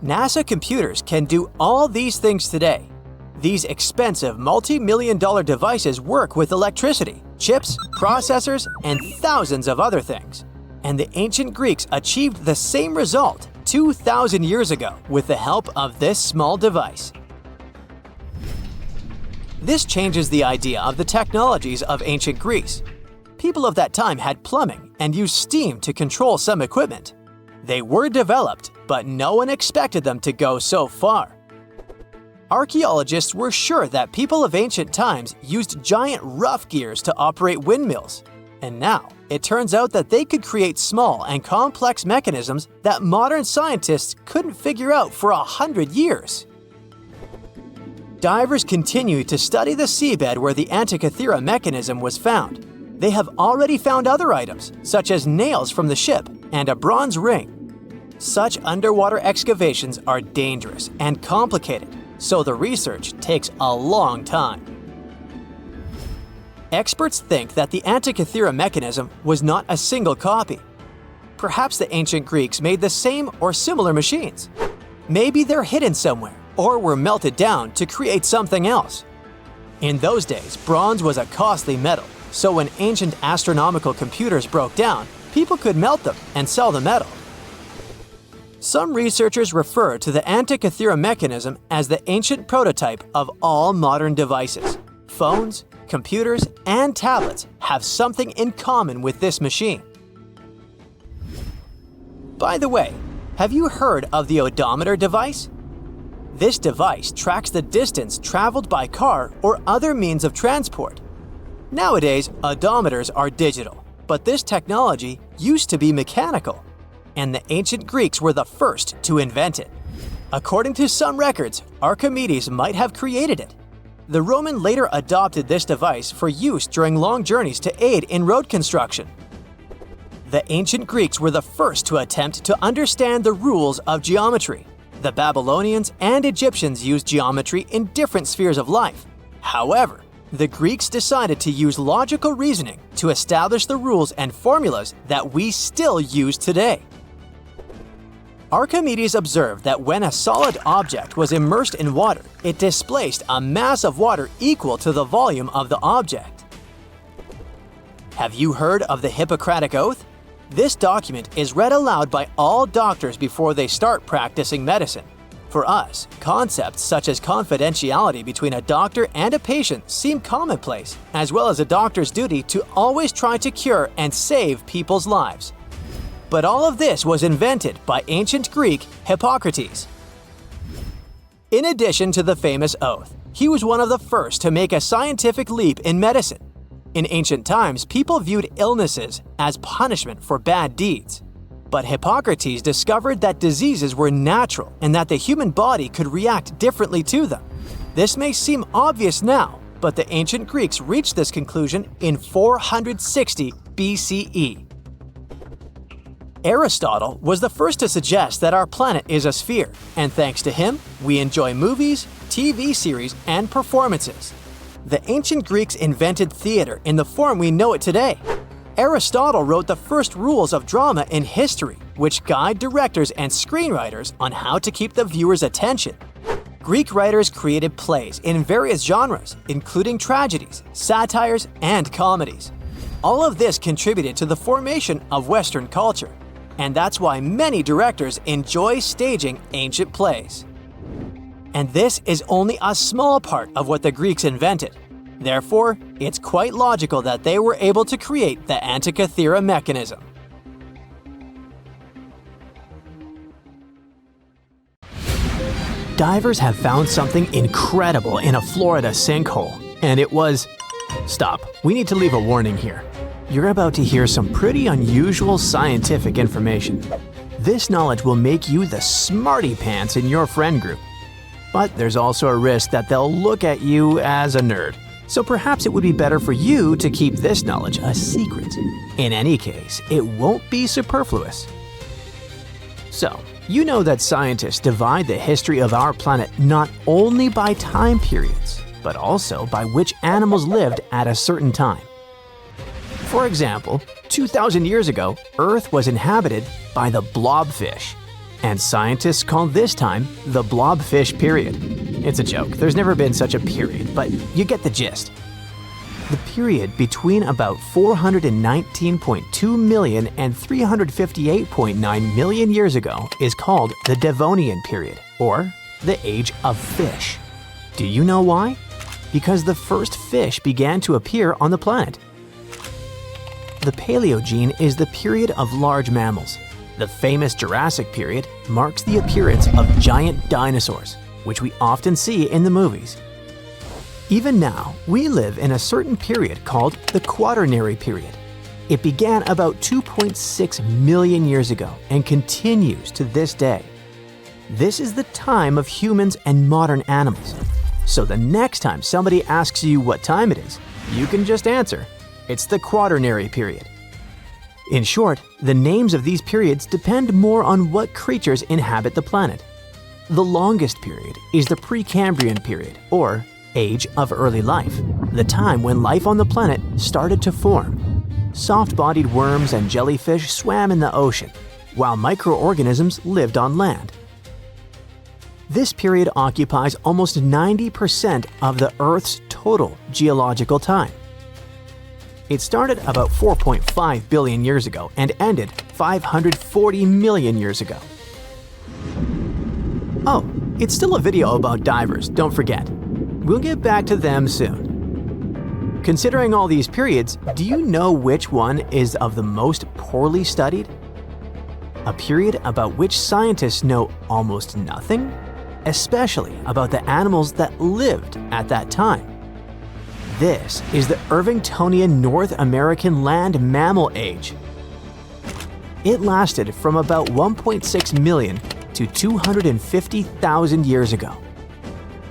NASA computers can do all these things today. These expensive multi-million-dollar devices work with electricity, chips, processors, and thousands of other things. And the ancient Greeks achieved the same result 2,000 years ago with the help of this small device. This changes the idea of the technologies of ancient Greece. People of that time had plumbing and used steam to control some equipment. They were developed, but no one expected them to go so far. Archaeologists were sure that people of ancient times used giant rough gears to operate windmills. And now, it turns out that they could create small and complex mechanisms that modern scientists couldn't figure out for 100 years. Divers continue to study the seabed where the Antikythera mechanism was found. They have already found other items, such as nails from the ship and a bronze ring. Such underwater excavations are dangerous and complicated, so the research takes a long time. Experts think that the Antikythera mechanism was not a single copy. Perhaps the ancient Greeks made the same or similar machines. Maybe they're hidden somewhere or were melted down to create something else. In those days, bronze was a costly metal, so when ancient astronomical computers broke down, people could melt them and sell the metal. Some researchers refer to the Antikythera mechanism as the ancient prototype of all modern devices. Phones, computers, and tablets have something in common with this machine. By the way, have you heard of the odometer device? This device tracks the distance traveled by car or other means of transport. Nowadays, odometers are digital, but this technology used to be mechanical, and the ancient Greeks were the first to invent it. According to some records, Archimedes might have created it. The Roman later adopted this device for use during long journeys to aid in road construction. The ancient Greeks were the first to attempt to understand the rules of geometry. The Babylonians and Egyptians used geometry in different spheres of life. However, the Greeks decided to use logical reasoning to establish the rules and formulas that we still use today. Archimedes observed that when a solid object was immersed in water, it displaced a mass of water equal to the volume of the object. Have you heard of the Hippocratic Oath? This document is read aloud by all doctors before they start practicing medicine. For us, concepts such as confidentiality between a doctor and a patient seem commonplace, as well as a doctor's duty to always try to cure and save people's lives. But all of this was invented by ancient Greek Hippocrates. In addition to the famous oath, he was one of the first to make a scientific leap in medicine. In ancient times, people viewed illnesses as punishment for bad deeds. But Hippocrates discovered that diseases were natural and that the human body could react differently to them. This may seem obvious now, but the ancient Greeks reached this conclusion in 460 BCE. Aristotle was the first to suggest that our planet is a sphere, and thanks to him, we enjoy movies, TV series, and performances. The ancient Greeks invented theater in the form we know it today. Aristotle wrote the first rules of drama in history, which guide directors and screenwriters on how to keep the viewer's attention. Greek writers created plays in various genres, including tragedies, satires, and comedies. All of this contributed to the formation of Western culture, and that's why many directors enjoy staging ancient plays. And this is only a small part of what the Greeks invented. Therefore, it's quite logical that they were able to create the Antikythera mechanism. divers have found something incredible in a Florida sinkhole, and it was… Stop, we need to leave a warning here. You're about to hear some pretty unusual scientific information. This knowledge will make you the smarty pants in your friend group. But there's also a risk that they'll look at you as a nerd. So perhaps it would be better for you to keep this knowledge a secret. In any case, it won't be superfluous. So, you know that scientists divide the history of our planet not only by time periods, but also by which animals lived at a certain time. For example, 2,000 years ago, Earth was inhabited by the blobfish, and scientists call this time the blobfish period. It's a joke, there's never been such a period, but you get the gist. The period between about 419.2 million and 358.9 million years ago is called the Devonian period, or the Age of Fish. Do you know why? Because the first fish began to appear on the planet. The Paleogene is the period of large mammals. The famous Jurassic period marks the appearance of giant dinosaurs, which we often see in the movies. Even now, we live in a certain period called the Quaternary period. It began about 2.6 million years ago and continues to this day. This is the time of humans and modern animals. So the next time somebody asks you what time it is, you can just answer, it's the Quaternary period. In short, the names of these periods depend more on what creatures inhabit the planet. The longest period is the Precambrian period, or Age of Early Life, the time when life on the planet started to form. Soft-bodied worms and jellyfish swam in the ocean, while microorganisms lived on land. This period occupies almost 90% of the Earth's total geological time. It started about 4.5 billion years ago and ended 540 million years ago. Oh, it's still a video about divers, don't forget. We'll get back to them soon. Considering all these periods, do you know which one is of the most poorly studied? A period about which scientists know almost nothing, especially about the animals that lived at that time. This is the Irvingtonian North American land mammal age. It lasted from about 1.6 million to 250,000 years ago.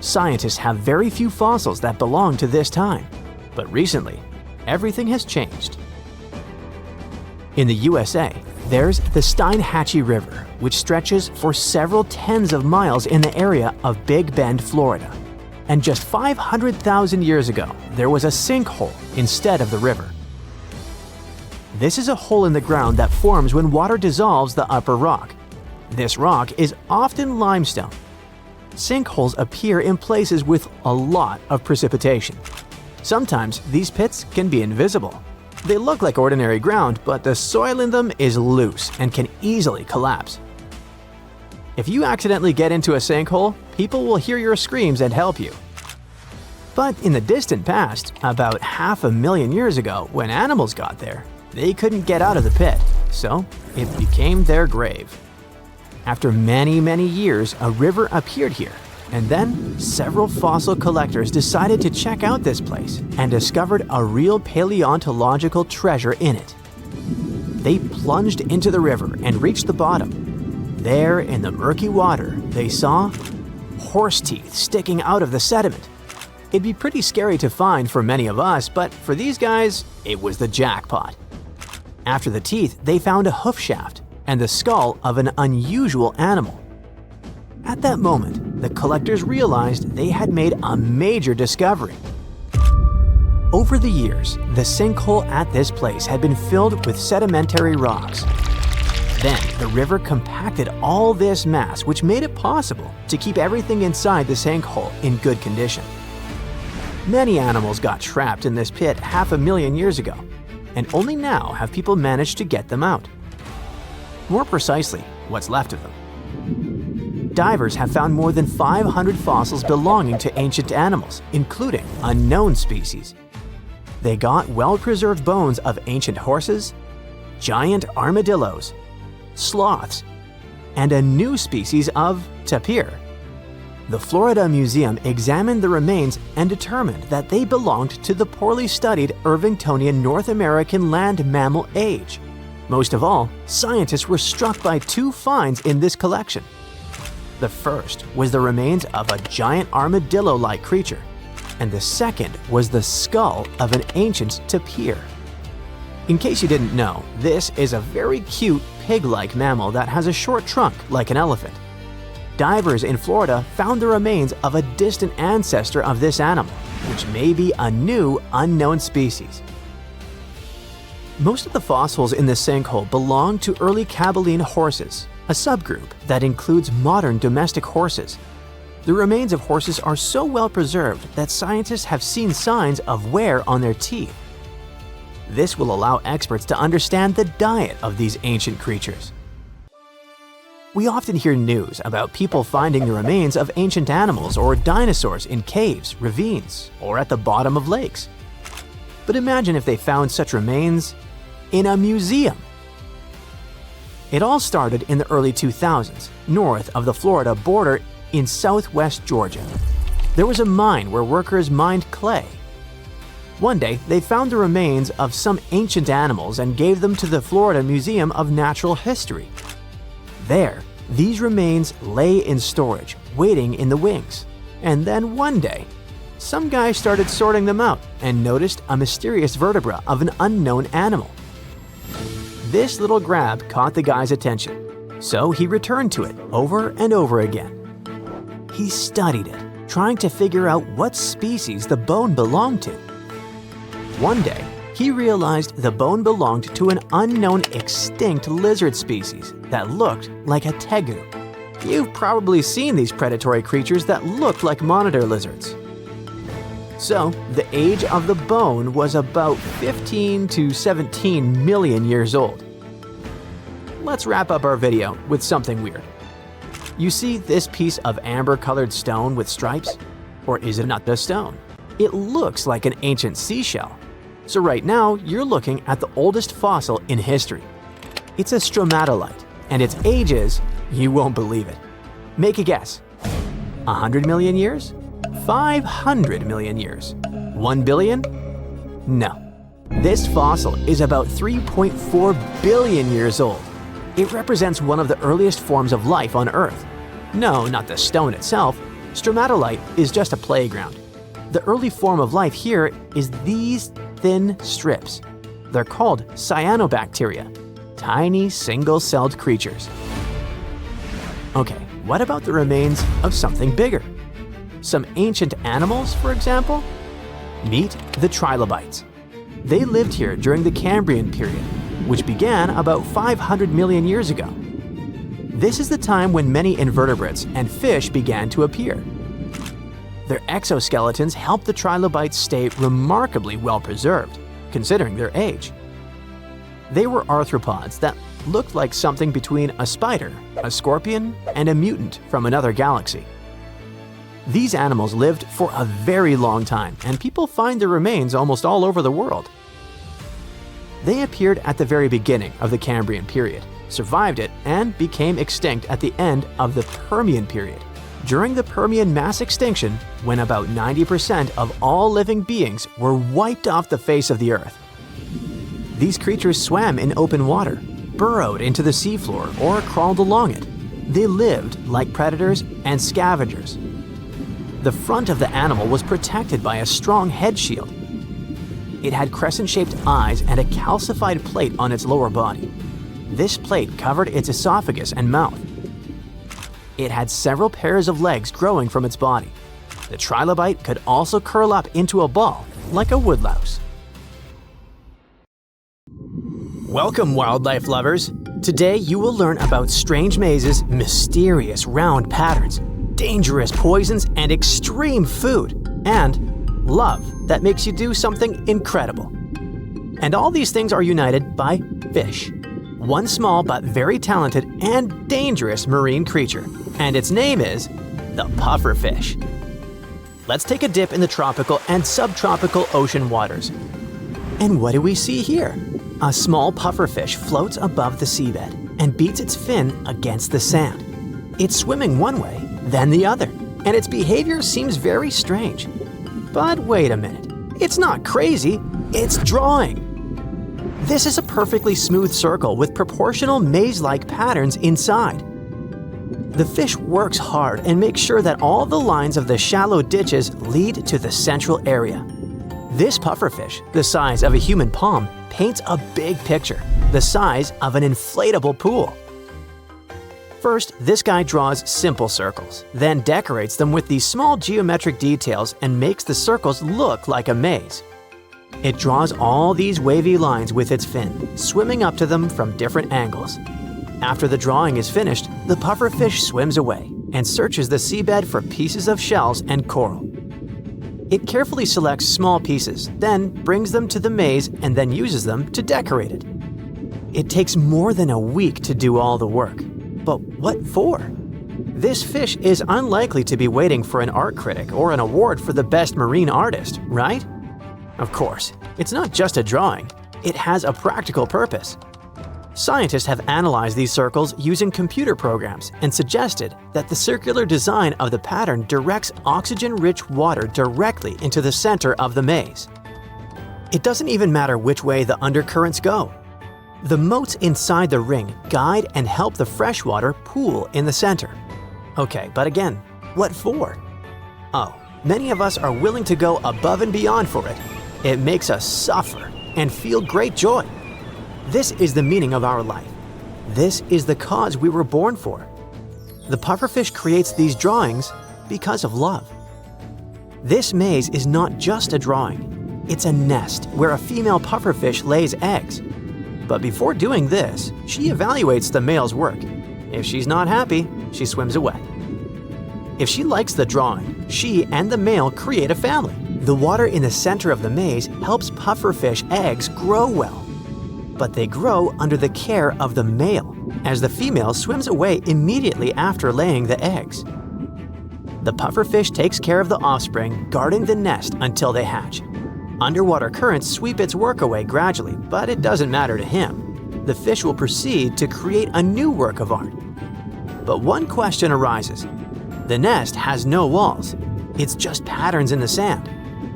Scientists have very few fossils that belong to this time, but recently, everything has changed. In the USA, there's the Steinhatchee River, which stretches for several tens of miles in the area of Big Bend, Florida. And just 500,000 years ago, there was a sinkhole instead of the river. This is a hole in the ground that forms when water dissolves the upper rock. This rock is often limestone. Sinkholes appear in places with a lot of precipitation. Sometimes these pits can be invisible. They look like ordinary ground, but the soil in them is loose and can easily collapse. If you accidentally get into a sinkhole, people will hear your screams and help you. But in the distant past, about 500,000 years ago, when animals got there, they couldn't get out of the pit, so it became their grave. After many years, a river appeared here, and then several fossil collectors decided to check out this place and discovered a real paleontological treasure in it. They plunged into the river and reached the bottom. There, in the murky water, they saw horse teeth sticking out of the sediment. It'd be pretty scary to find for many of us, but for these guys, it was the jackpot. After the teeth, they found a hoof shaft and the skull of an unusual animal. At that moment, the collectors realized they had made a major discovery. Over the years, the sinkhole at this place had been filled with sedimentary rocks. Then, the river compacted all this mass, which made it possible to keep everything inside the sinkhole in good condition. Many animals got trapped in this pit 500,000 years ago, and only now have people managed to get them out. More precisely, what's left of them. Divers have found more than 500 fossils belonging to ancient animals, including unknown species. They got well-preserved bones of ancient horses, giant armadillos, sloths, and a new species of tapir. The Florida Museum examined the remains and determined that they belonged to the poorly studied Irvingtonian North American land mammal age. Most of all, scientists were struck by two finds in this collection. The first was the remains of a giant armadillo-like creature, and the second was the skull of an ancient tapir. In case you didn't know, this is a very cute pig-like mammal that has a short trunk like an elephant. Divers in Florida found the remains of a distant ancestor of this animal, which may be a new unknown species. Most of the fossils in this sinkhole belong to early Caballine horses, a subgroup that includes modern domestic horses. The remains of horses are so well preserved that scientists have seen signs of wear on their teeth. This will allow experts to understand the diet of these ancient creatures. We often hear news about people finding the remains of ancient animals or dinosaurs in caves, ravines, or at the bottom of lakes. But imagine if they found such remains in a museum. It all started in the early 2000s, north of the Florida border in southwest Georgia. There was a mine where workers mined clay. One day, they found the remains of some ancient animals and gave them to the Florida Museum of Natural History. There, these remains lay in storage, waiting in the wings. And then one day, some guy started sorting them out and noticed a mysterious vertebra of an unknown animal. This little grab caught the guy's attention, so he returned to it over and over again. He studied it, trying to figure out what species the bone belonged to. One day, he realized the bone belonged to an unknown extinct lizard species that looked like a tegu. You've probably seen these predatory creatures that look like monitor lizards. So, the age of the bone was about 15 to 17 million years old. Let's wrap up our video with something weird. You see this piece of amber-colored stone with stripes? Or is it not the stone? It looks like an ancient seashell. So right now, you're looking at the oldest fossil in history. It's a stromatolite, and its age is, you won't believe it. Make a guess. 100 million years? 500 million years? 1 billion? No. This fossil is about 3.4 billion years old. It represents one of the earliest forms of life on Earth. No, not the stone itself. Stromatolite is just a playground. The early form of life here is these thin strips. They're called cyanobacteria, tiny single-celled creatures. Okay, what about the remains of something bigger? Some ancient animals, for example? Meet the trilobites. They lived here during the Cambrian period, which began about 500 million years ago. This is the time when many invertebrates and fish began to appear. Their exoskeletons help the trilobites stay remarkably well preserved, considering their age. They were arthropods that looked like something between a spider, a scorpion, and a mutant from another galaxy. These animals lived for a very long time, and people find their remains almost all over the world. They appeared at the very beginning of the Cambrian period, survived it, and became extinct at the end of the Permian period. During the Permian mass extinction, when about 90% of all living beings were wiped off the face of the Earth. These creatures swam in open water, burrowed into the seafloor, or crawled along it. They lived like predators and scavengers. The front of the animal was protected by a strong head shield. It had crescent-shaped eyes and a calcified plate on its lower body. This plate covered its esophagus and mouth. It had several pairs of legs growing from its body. The trilobite could also curl up into a ball, like a woodlouse. Welcome, wildlife lovers! Today you will learn about strange mazes, mysterious round patterns, dangerous poisons, and extreme food, and love that makes you do something incredible. And all these things are united by fish. One small but very talented and dangerous marine creature, and its name is the pufferfish. Let's take a dip in the tropical and subtropical ocean waters. And what do we see here? A small pufferfish floats above the seabed and beats its fin against the sand. It's swimming one way, then the other, and its behavior seems very strange. But wait a minute, it's not crazy, it's drawing. This is a perfectly smooth circle with proportional maze-like patterns inside. The fish works hard and makes sure that all the lines of the shallow ditches lead to the central area. This pufferfish, the size of a human palm, paints a big picture, the size of an inflatable pool. First, this guy draws simple circles, then decorates them with these small geometric details and makes the circles look like a maze. It draws all these wavy lines with its fin, swimming up to them from different angles. After the drawing is finished, the pufferfish swims away and searches the seabed for pieces of shells and coral. It carefully selects small pieces, then brings them to the maze and then uses them to decorate it. It takes more than a week to do all the work. But what for? This fish is unlikely to be waiting for an art critic or an award for the best marine artist, right? Of course, it's not just a drawing, it has a practical purpose. Scientists have analyzed these circles using computer programs and suggested that the circular design of the pattern directs oxygen-rich water directly into the center of the maze. It doesn't even matter which way the undercurrents go. The moats inside the ring guide and help the fresh water pool in the center. Okay, but again, what for? Oh, many of us are willing to go above and beyond for it. It makes us suffer and feel great joy. This is the meaning of our life. This is the cause we were born for. The pufferfish creates these drawings because of love. This maze is not just a drawing. It's a nest where a female pufferfish lays eggs. But before doing this, she evaluates the male's work. If she's not happy, she swims away. If she likes the drawing, she and the male create a family. The water in the center of the maze helps pufferfish eggs grow well. But they grow under the care of the male, as the female swims away immediately after laying the eggs. The pufferfish takes care of the offspring, guarding the nest until they hatch. Underwater currents sweep its work away gradually, but it doesn't matter to him. The fish will proceed to create a new work of art. But one question arises. The nest has no walls. It's just patterns in the sand.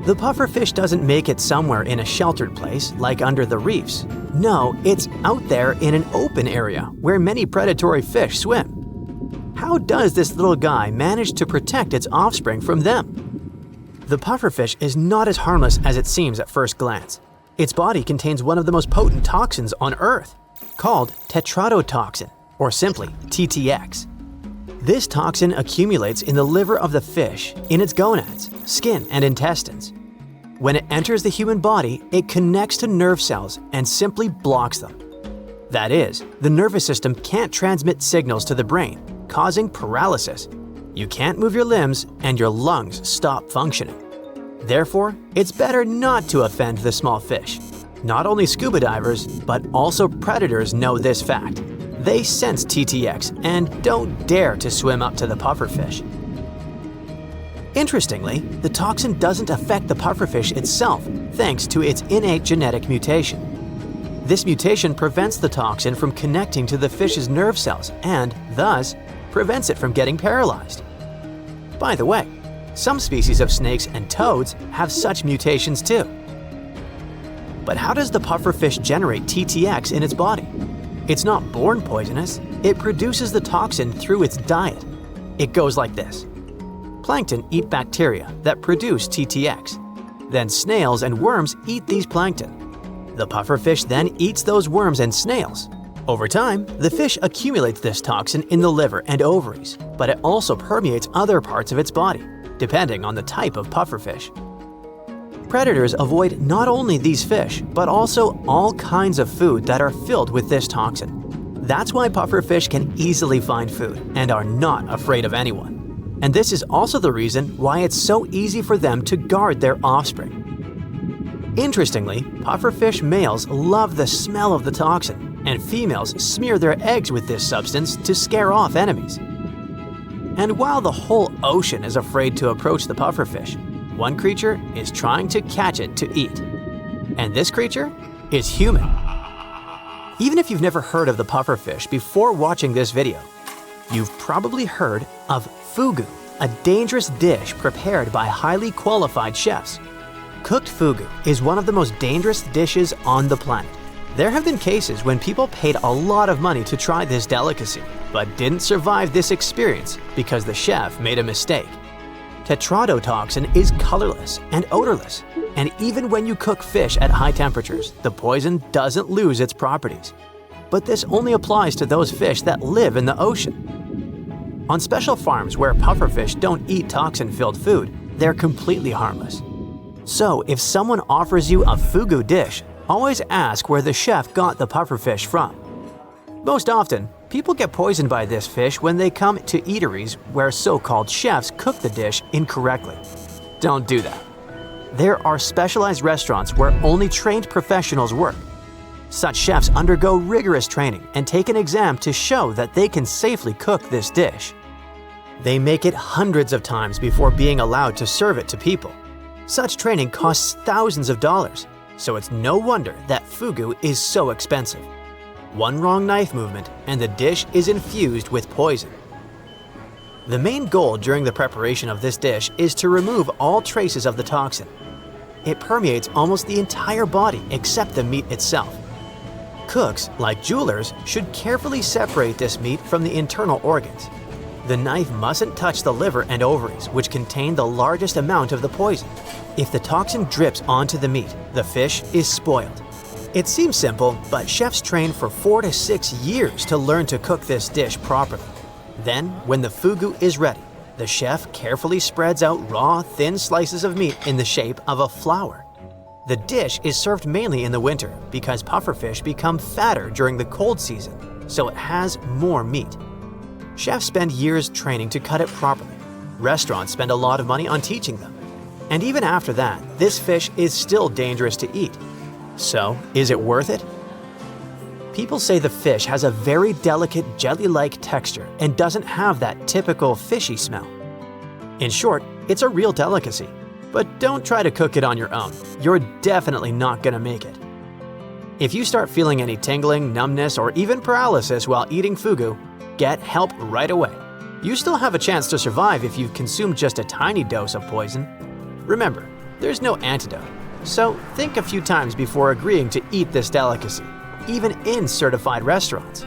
The pufferfish doesn't make it somewhere in a sheltered place, like under the reefs. No, it's out there in an open area where many predatory fish swim. How does this little guy manage to protect its offspring from them? The pufferfish is not as harmless as it seems at first glance. Its body contains one of the most potent toxins on Earth, called tetrodotoxin, or simply TTX. This toxin accumulates in the liver of the fish, in its gonads, skin, and intestines. When it enters the human body, it connects to nerve cells and simply blocks them. That is, the nervous system can't transmit signals to the brain, causing paralysis. You can't move your limbs and your lungs stop functioning. Therefore, it's better not to offend the small fish. Not only scuba divers, but also predators know this fact. They sense TTX and don't dare to swim up to the pufferfish. Interestingly, the toxin doesn't affect the pufferfish itself thanks to its innate genetic mutation. This mutation prevents the toxin from connecting to the fish's nerve cells and, thus, prevents it from getting paralyzed. By the way, some species of snakes and toads have such mutations too. But how does the pufferfish generate TTX in its body? It's not born poisonous, it produces the toxin through its diet. It goes like this. Plankton eat bacteria that produce TTX. Then snails and worms eat these plankton. The pufferfish then eats those worms and snails. Over time, the fish accumulates this toxin in the liver and ovaries, but it also permeates other parts of its body, depending on the type of pufferfish. Predators avoid not only these fish, but also all kinds of food that are filled with this toxin. That's why pufferfish can easily find food and are not afraid of anyone. And this is also the reason why it's so easy for them to guard their offspring. Interestingly, pufferfish males love the smell of the toxin, and females smear their eggs with this substance to scare off enemies. And while the whole ocean is afraid to approach the pufferfish, one creature is trying to catch it to eat. And this creature is human. Even if you've never heard of the pufferfish before watching this video, you've probably heard of Fugu, a dangerous dish prepared by highly qualified chefs. Cooked fugu is one of the most dangerous dishes on the planet. There have been cases when people paid a lot of money to try this delicacy, but didn't survive this experience because the chef made a mistake. Tetrodotoxin is colorless and odorless, and even when you cook fish at high temperatures, the poison doesn't lose its properties. But this only applies to those fish that live in the ocean. On special farms where pufferfish don't eat toxin-filled food, they're completely harmless. So if someone offers you a fugu dish, always ask where the chef got the pufferfish from. Most often, people get poisoned by this fish when they come to eateries where so-called chefs cook the dish incorrectly. Don't do that. There are specialized restaurants where only trained professionals work. Such chefs undergo rigorous training and take an exam to show that they can safely cook this dish. They make it hundreds of times before being allowed to serve it to people. Such training costs thousands of dollars, so it's no wonder that fugu is so expensive. One wrong knife movement and the dish is infused with poison. The main goal during the preparation of this dish is to remove all traces of the toxin. It permeates almost the entire body except the meat itself. Cooks, like jewelers, should carefully separate this meat from the internal organs. The knife mustn't touch the liver and ovaries, which contain the largest amount of the poison. If the toxin drips onto the meat, the fish is spoiled. It seems simple, but chefs train for 4 to 6 years to learn to cook this dish properly. Then, when the fugu is ready, the chef carefully spreads out raw, thin slices of meat in the shape of a flower. The dish is served mainly in the winter because pufferfish become fatter during the cold season, so it has more meat. Chefs spend years training to cut it properly. Restaurants spend a lot of money on teaching them. And even after that, this fish is still dangerous to eat. So, is it worth it? People say the fish has a very delicate jelly-like texture and doesn't have that typical fishy smell. In short, it's a real delicacy. But don't try to cook it on your own. You're definitely not gonna make it. If you start feeling any tingling, numbness, or even paralysis while eating fugu, get help right away. You still have a chance to survive if you've consumed just a tiny dose of poison. Remember, there's no antidote, so think a few times before agreeing to eat this delicacy, even in certified restaurants.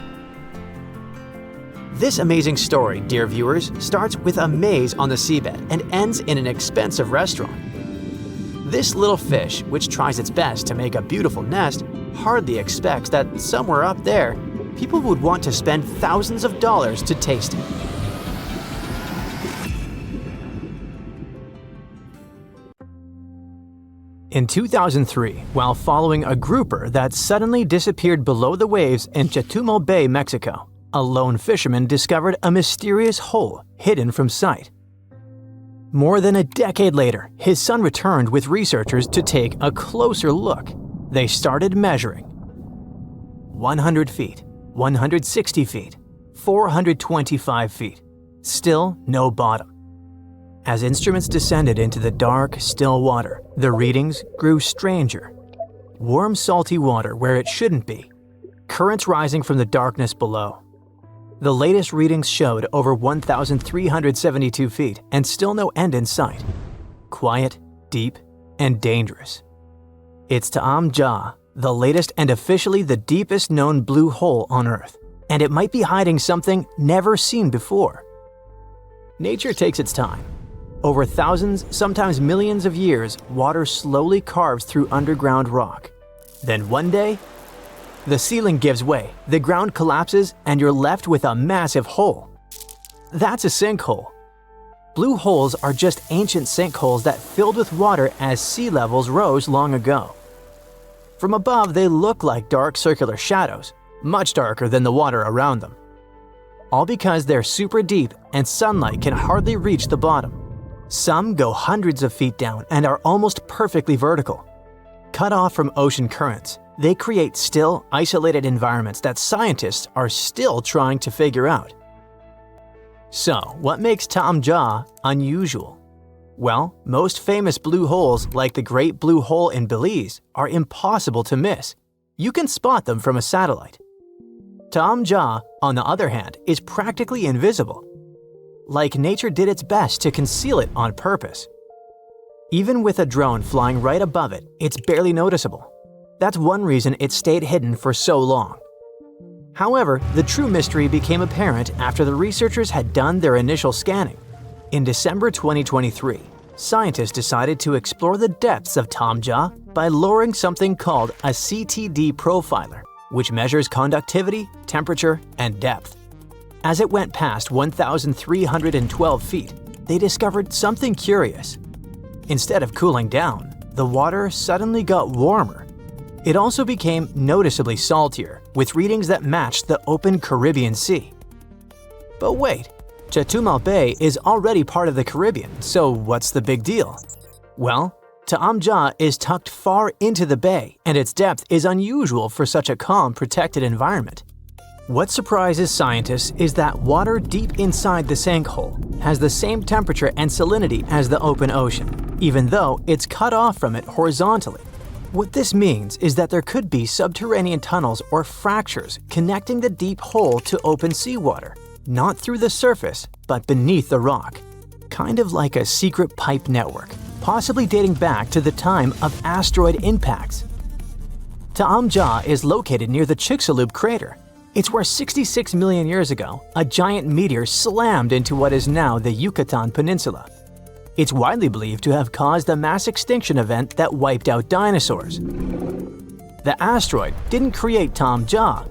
This amazing story, dear viewers, starts with a maze on the seabed and ends in an expensive restaurant. This little fish, which tries its best to make a beautiful nest, hardly expects that somewhere up there, people would want to spend thousands of dollars to taste it. In 2003, while following a grouper that suddenly disappeared below the waves in Chetumal Bay, Mexico, a lone fisherman discovered a mysterious hole hidden from sight. More than a decade later, his son returned with researchers to take a closer look. They started measuring. 100 feet, 160 feet, 425 feet. Still no bottom. As instruments descended into the dark, still water, the readings grew stranger. Warm, salty water where it shouldn't be. Currents rising from the darkness below. The latest readings showed over 1,372 feet and still no end in sight. Quiet, deep, and dangerous. It's Tamja, the latest and officially the deepest known blue hole on Earth, and it might be hiding something never seen before. Nature takes its time. Over thousands, sometimes millions of years, water slowly carves through underground rock. Then one day, the ceiling gives way, the ground collapses, and you're left with a massive hole. That's a sinkhole. Blue holes are just ancient sinkholes that filled with water as sea levels rose long ago. From above, they look like dark circular shadows, much darker than the water around them. All because they're super deep and sunlight can hardly reach the bottom. Some go hundreds of feet down and are almost perfectly vertical. Cut off from ocean currents, they create still, isolated environments that scientists are still trying to figure out. So, what makes Tamja unusual? Well, most famous blue holes, like the Great Blue Hole in Belize, are impossible to miss. You can spot them from a satellite. Tamja, on the other hand, is practically invisible. like nature did its best to conceal it on purpose. Even with a drone flying right above it, it's barely noticeable. That's one reason it stayed hidden for so long. However, the true mystery became apparent after the researchers had done their initial scanning. In December 2023, scientists decided to explore the depths of Tamja by lowering something called a CTD profiler, which measures conductivity, temperature, and depth. As it went past 1,312 feet, they discovered something curious. Instead of cooling down, the water suddenly got warmer. It also became noticeably saltier, with readings that matched the open Caribbean Sea. But wait, Chetumal Bay is already part of the Caribbean, so what's the big deal? Well, Tamja is tucked far into the bay, and its depth is unusual for such a calm, protected environment. What surprises scientists is that water deep inside the sinkhole has the same temperature and salinity as the open ocean, even though it's cut off from it horizontally. What this means is that there could be subterranean tunnels or fractures connecting the deep hole to open seawater, not through the surface, but beneath the rock. Kind of like a secret pipe network, possibly dating back to the time of asteroid impacts. Tamja is located near the Chicxulub crater. It's where 66 million years ago, a giant meteor slammed into what is now the Yucatan Peninsula. It's widely believed to have caused a mass extinction event that wiped out dinosaurs. The asteroid didn't create Tamja,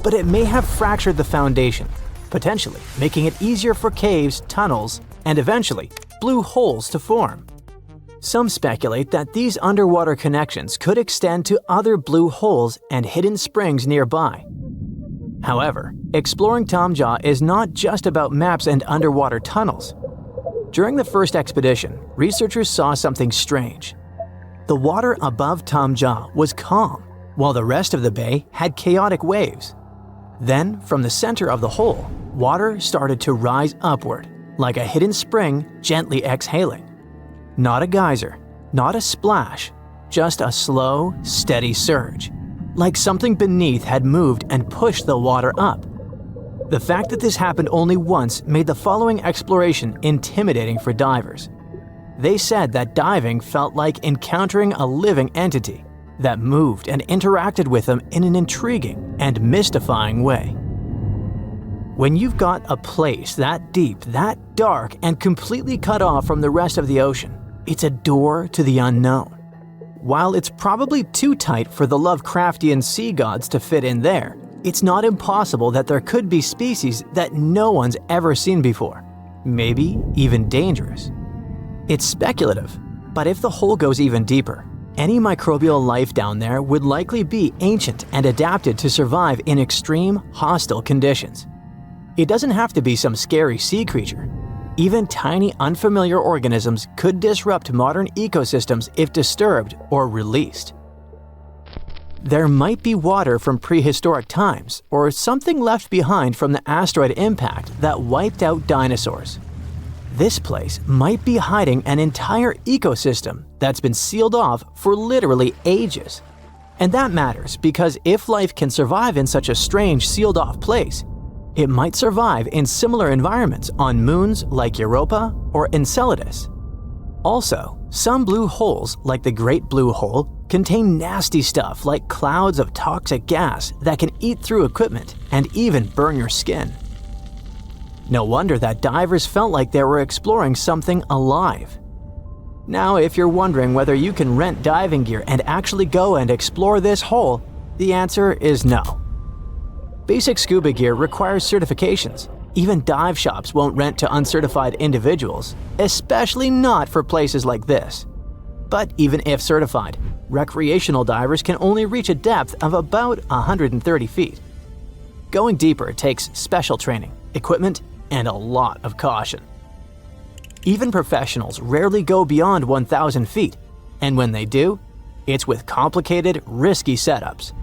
but it may have fractured the foundation, potentially making it easier for caves, tunnels, and eventually blue holes to form. Some speculate that these underwater connections could extend to other blue holes and hidden springs nearby. However, exploring Tamja is not just about maps and underwater tunnels. During the first expedition, researchers saw something strange. The water above Tamja was calm, while the rest of the bay had chaotic waves. Then, from the center of the hole, water started to rise upward, like a hidden spring gently exhaling. Not a geyser, not a splash, just a slow, steady surge, like something beneath had moved and pushed the water up. The fact that this happened only once made the following exploration intimidating for divers. They said that diving felt like encountering a living entity that moved and interacted with them in an intriguing and mystifying way. When you've got a place that deep, that dark, and completely cut off from the rest of the ocean, it's a door to the unknown. While it's probably too tight for the Lovecraftian sea gods to fit in there, it's not impossible that there could be species that no one's ever seen before, maybe even dangerous. It's speculative, but if the hole goes even deeper, any microbial life down there would likely be ancient and adapted to survive in extreme, hostile conditions. It doesn't have to be some scary sea creature. Even tiny, unfamiliar organisms could disrupt modern ecosystems if disturbed or released. There might be water from prehistoric times, or something left behind from the asteroid impact that wiped out dinosaurs. This place might be hiding an entire ecosystem that's been sealed off for literally ages. And that matters because if life can survive in such a strange, sealed-off place, it might survive in similar environments on moons like Europa or Enceladus. Also, some blue holes, like the Great Blue Hole, contain nasty stuff like clouds of toxic gas that can eat through equipment and even burn your skin. No wonder that divers felt like they were exploring something alive. Now, if you're wondering whether you can rent diving gear and actually go and explore this hole, the answer is no. Basic scuba gear requires certifications. Even dive shops won't rent to uncertified individuals, especially not for places like this. But even if certified, recreational divers can only reach a depth of about 130 feet. Going deeper takes special training, equipment, and a lot of caution. Even professionals rarely go beyond 1,000 feet, and when they do, it's with complicated, risky setups.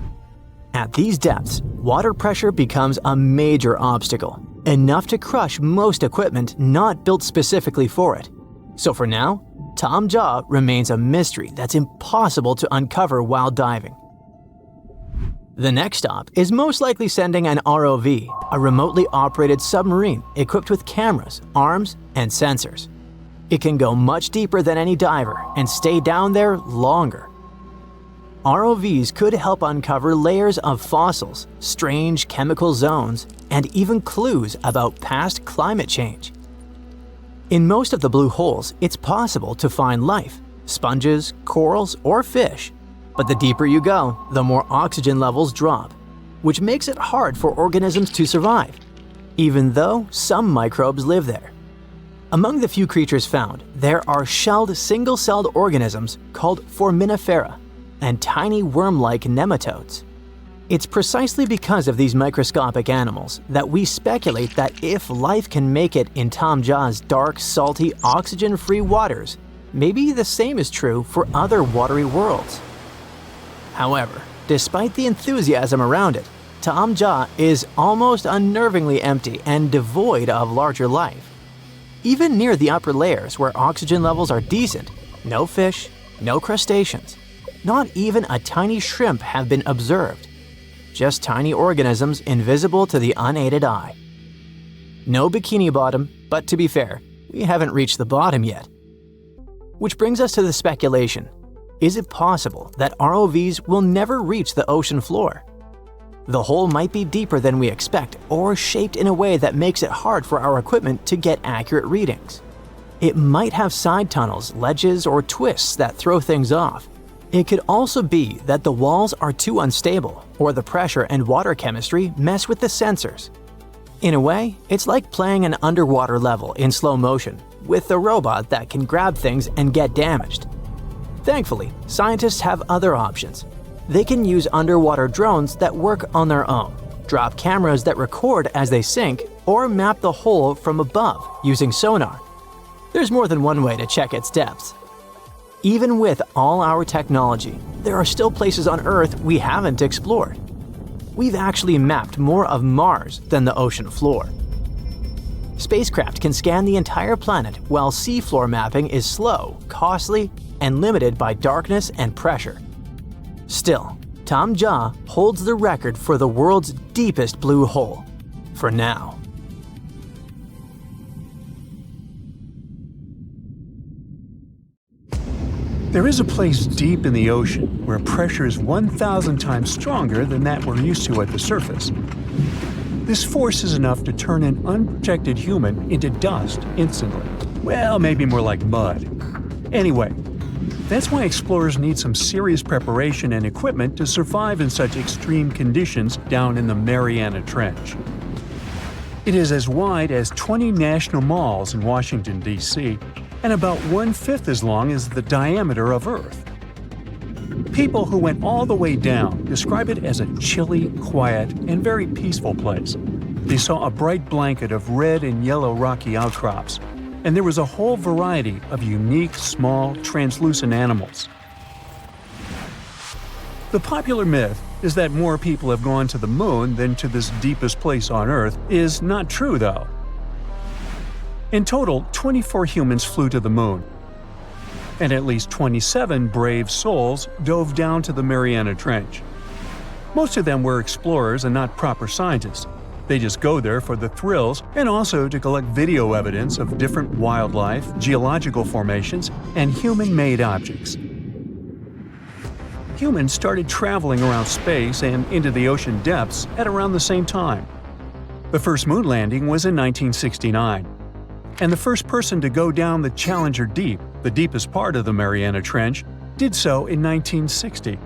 At these depths, water pressure becomes a major obstacle, enough to crush most equipment not built specifically for it. So for now, Tamja remains a mystery that's impossible to uncover while diving. The next stop is most likely sending an ROV, a remotely operated submarine equipped with cameras, arms, and sensors. It can go much deeper than any diver and stay down there longer. ROVs could help uncover layers of fossils, strange chemical zones, and even clues about past climate change. In most of the blue holes, it's possible to find life, sponges, corals, or fish. But the deeper you go, the more oxygen levels drop, which makes it hard for organisms to survive, even though some microbes live there. Among the few creatures found, there are shelled single-celled organisms called foraminifera and tiny worm-like nematodes. It's precisely because of these microscopic animals that we speculate that if life can make it in Tamja's dark, salty, oxygen-free waters, maybe the same is true for other watery worlds. However, despite the enthusiasm around it, Tamja is almost unnervingly empty and devoid of larger life. Even near the upper layers where oxygen levels are decent, no fish, no crustaceans, not even a tiny shrimp have been observed. Just tiny organisms invisible to the unaided eye. No bikini bottom, but to be fair, we haven't reached the bottom yet. Which brings us to the speculation. Is it possible that ROVs will never reach the ocean floor? The hole might be deeper than we expect or shaped in a way that makes it hard for our equipment to get accurate readings. It might have side tunnels, ledges, or twists that throw things off. It could also be that the walls are too unstable or the pressure and water chemistry mess with the sensors. In a way, it's like playing an underwater level in slow motion with a robot that can grab things and get damaged. Thankfully, scientists have other options. They can use underwater drones that work on their own, drop cameras that record as they sink, or map the hole from above using sonar. There's more than one way to check its depths. Even with all our technology, there are still places on Earth we haven't explored. We've actually mapped more of Mars than the ocean floor. Spacecraft can scan the entire planet while seafloor mapping is slow, costly, and limited by darkness and pressure. Still, Tamja holds the record for the world's deepest blue hole, for now. There is a place deep in the ocean where pressure is 1,000 times stronger than that we're used to at the surface. This force is enough to turn an unprotected human into dust instantly. Well, maybe more like mud. Anyway, that's why explorers need some serious preparation and equipment to survive in such extreme conditions down in the Mariana Trench. It is as wide as 20 national malls in Washington, D.C., and about 1/5 as long as the diameter of Earth. People who went all the way down describe it as a chilly, quiet, and very peaceful place. They saw a bright blanket of red and yellow rocky outcrops, and there was a whole variety of unique, small, translucent animals. The popular myth is that more people have gone to the moon than to this deepest place on Earth is not true, though. In total, 24 humans flew to the moon, and at least 27 brave souls dove down to the Mariana Trench. Most of them were explorers and not proper scientists. They just go there for the thrills and also to collect video evidence of different wildlife, geological formations, and human-made objects. Humans started traveling around space and into the ocean depths at around the same time. The first moon landing was in 1969. And the first person to go down the Challenger Deep, the deepest part of the Mariana Trench, did so in 1960.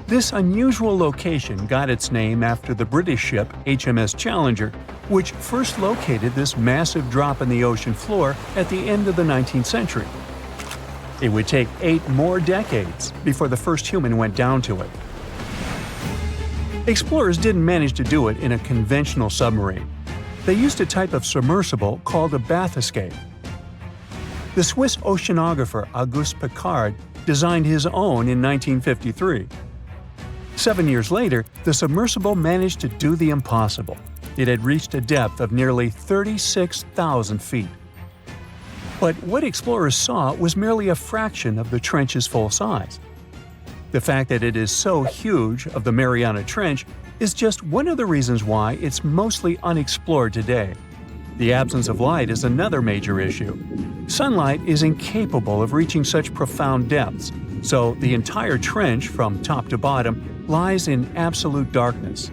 This unusual location got its name after the British ship HMS Challenger, which first located this massive drop in the ocean floor at the end of the 19th century. It would take 8 more decades before the first human went down to it. Explorers didn't manage to do it in a conventional submarine. They used a type of submersible called a bathyscaphe. The Swiss oceanographer Auguste Piccard designed his own in 1953. 7 years later, the submersible managed to do the impossible. It had reached a depth of nearly 36,000 feet. But what explorers saw was merely a fraction of the trench's full size. The fact that it is so huge of the Mariana Trench is just one of the reasons why it's mostly unexplored today. The absence of light is another major issue. Sunlight is incapable of reaching such profound depths, so the entire trench from top to bottom lies in absolute darkness.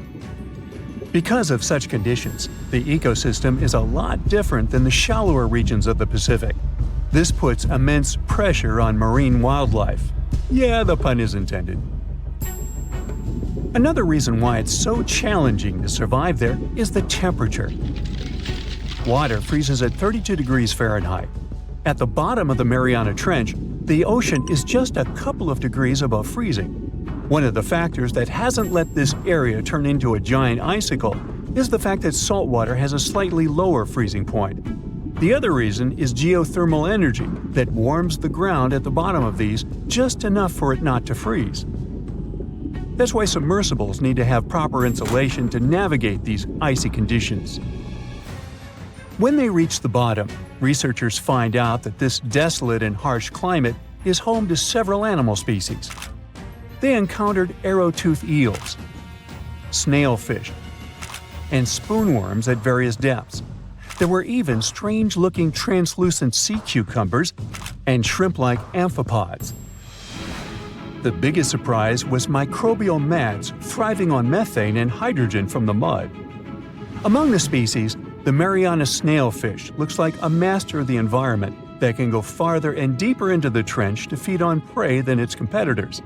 Because of such conditions, the ecosystem is a lot different than the shallower regions of the Pacific. This puts immense pressure on marine wildlife. Yeah, the pun is intended. Another reason why it's so challenging to survive there is the temperature. Water freezes at 32 degrees Fahrenheit. At the bottom of the Mariana Trench, the ocean is just a couple of degrees above freezing. One of the factors that hasn't let this area turn into a giant icicle is the fact that salt water has a slightly lower freezing point. The other reason is geothermal energy that warms the ground at the bottom of these just enough for it not to freeze. That's why submersibles need to have proper insulation to navigate these icy conditions. When they reach the bottom, researchers find out that this desolate and harsh climate is home to several animal species. They encountered arrow-toothed eels, snailfish, and spoonworms at various depths. There were even strange-looking translucent sea cucumbers and shrimp-like amphipods. The biggest surprise was microbial mats thriving on methane and hydrogen from the mud. Among the species, the Mariana snailfish looks like a master of the environment that can go farther and deeper into the trench to feed on prey than its competitors.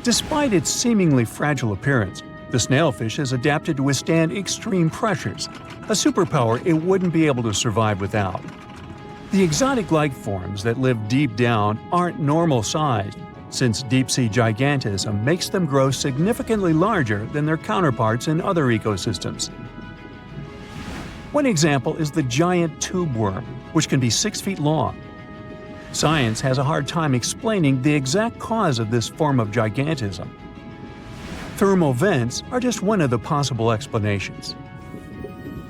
Despite its seemingly fragile appearance, the snailfish has adapted to withstand extreme pressures, a superpower it wouldn't be able to survive without. The exotic life forms that live deep down aren't normal-sized, since deep-sea gigantism makes them grow significantly larger than their counterparts in other ecosystems. One example is the giant tube worm, which can be 6 feet long. Science has a hard time explaining the exact cause of this form of gigantism. Thermal vents are just one of the possible explanations.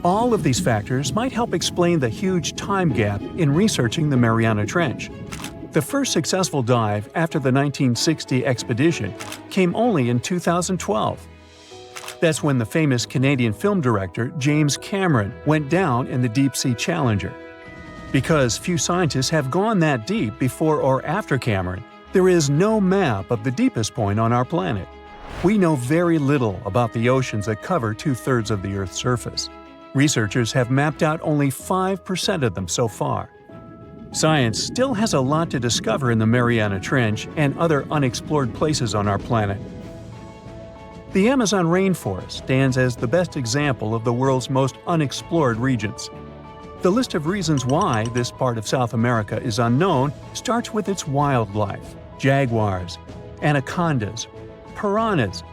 All of these factors might help explain the huge time gap in researching the Mariana Trench. The first successful dive after the 1960 expedition came only in 2012. That's when the famous Canadian film director James Cameron went down in the Deep-Sea Challenger. Because few scientists have gone that deep before or after Cameron, there is no map of the deepest point on our planet. We know very little about the oceans that cover 2/3 of the Earth's surface. Researchers have mapped out only 5% of them so far. Science still has a lot to discover in the Mariana Trench and other unexplored places on our planet. The Amazon rainforest stands as the best example of the world's most unexplored regions. The list of reasons why this part of South America is unknown starts with its wildlife. Jaguars, anacondas, piranhas,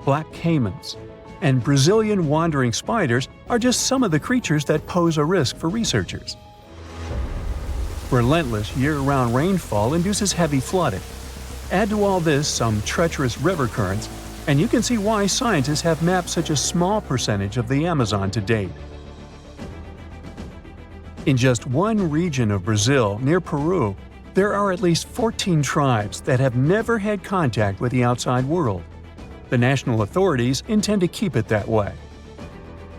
black caimans, and Brazilian wandering spiders are just some of the creatures that pose a risk for researchers. Relentless year-round rainfall induces heavy flooding. Add to all this some treacherous river currents, and you can see why scientists have mapped such a small percentage of the Amazon to date. In just one region of Brazil, near Peru, there are at least 14 tribes that have never had contact with the outside world. The national authorities intend to keep it that way.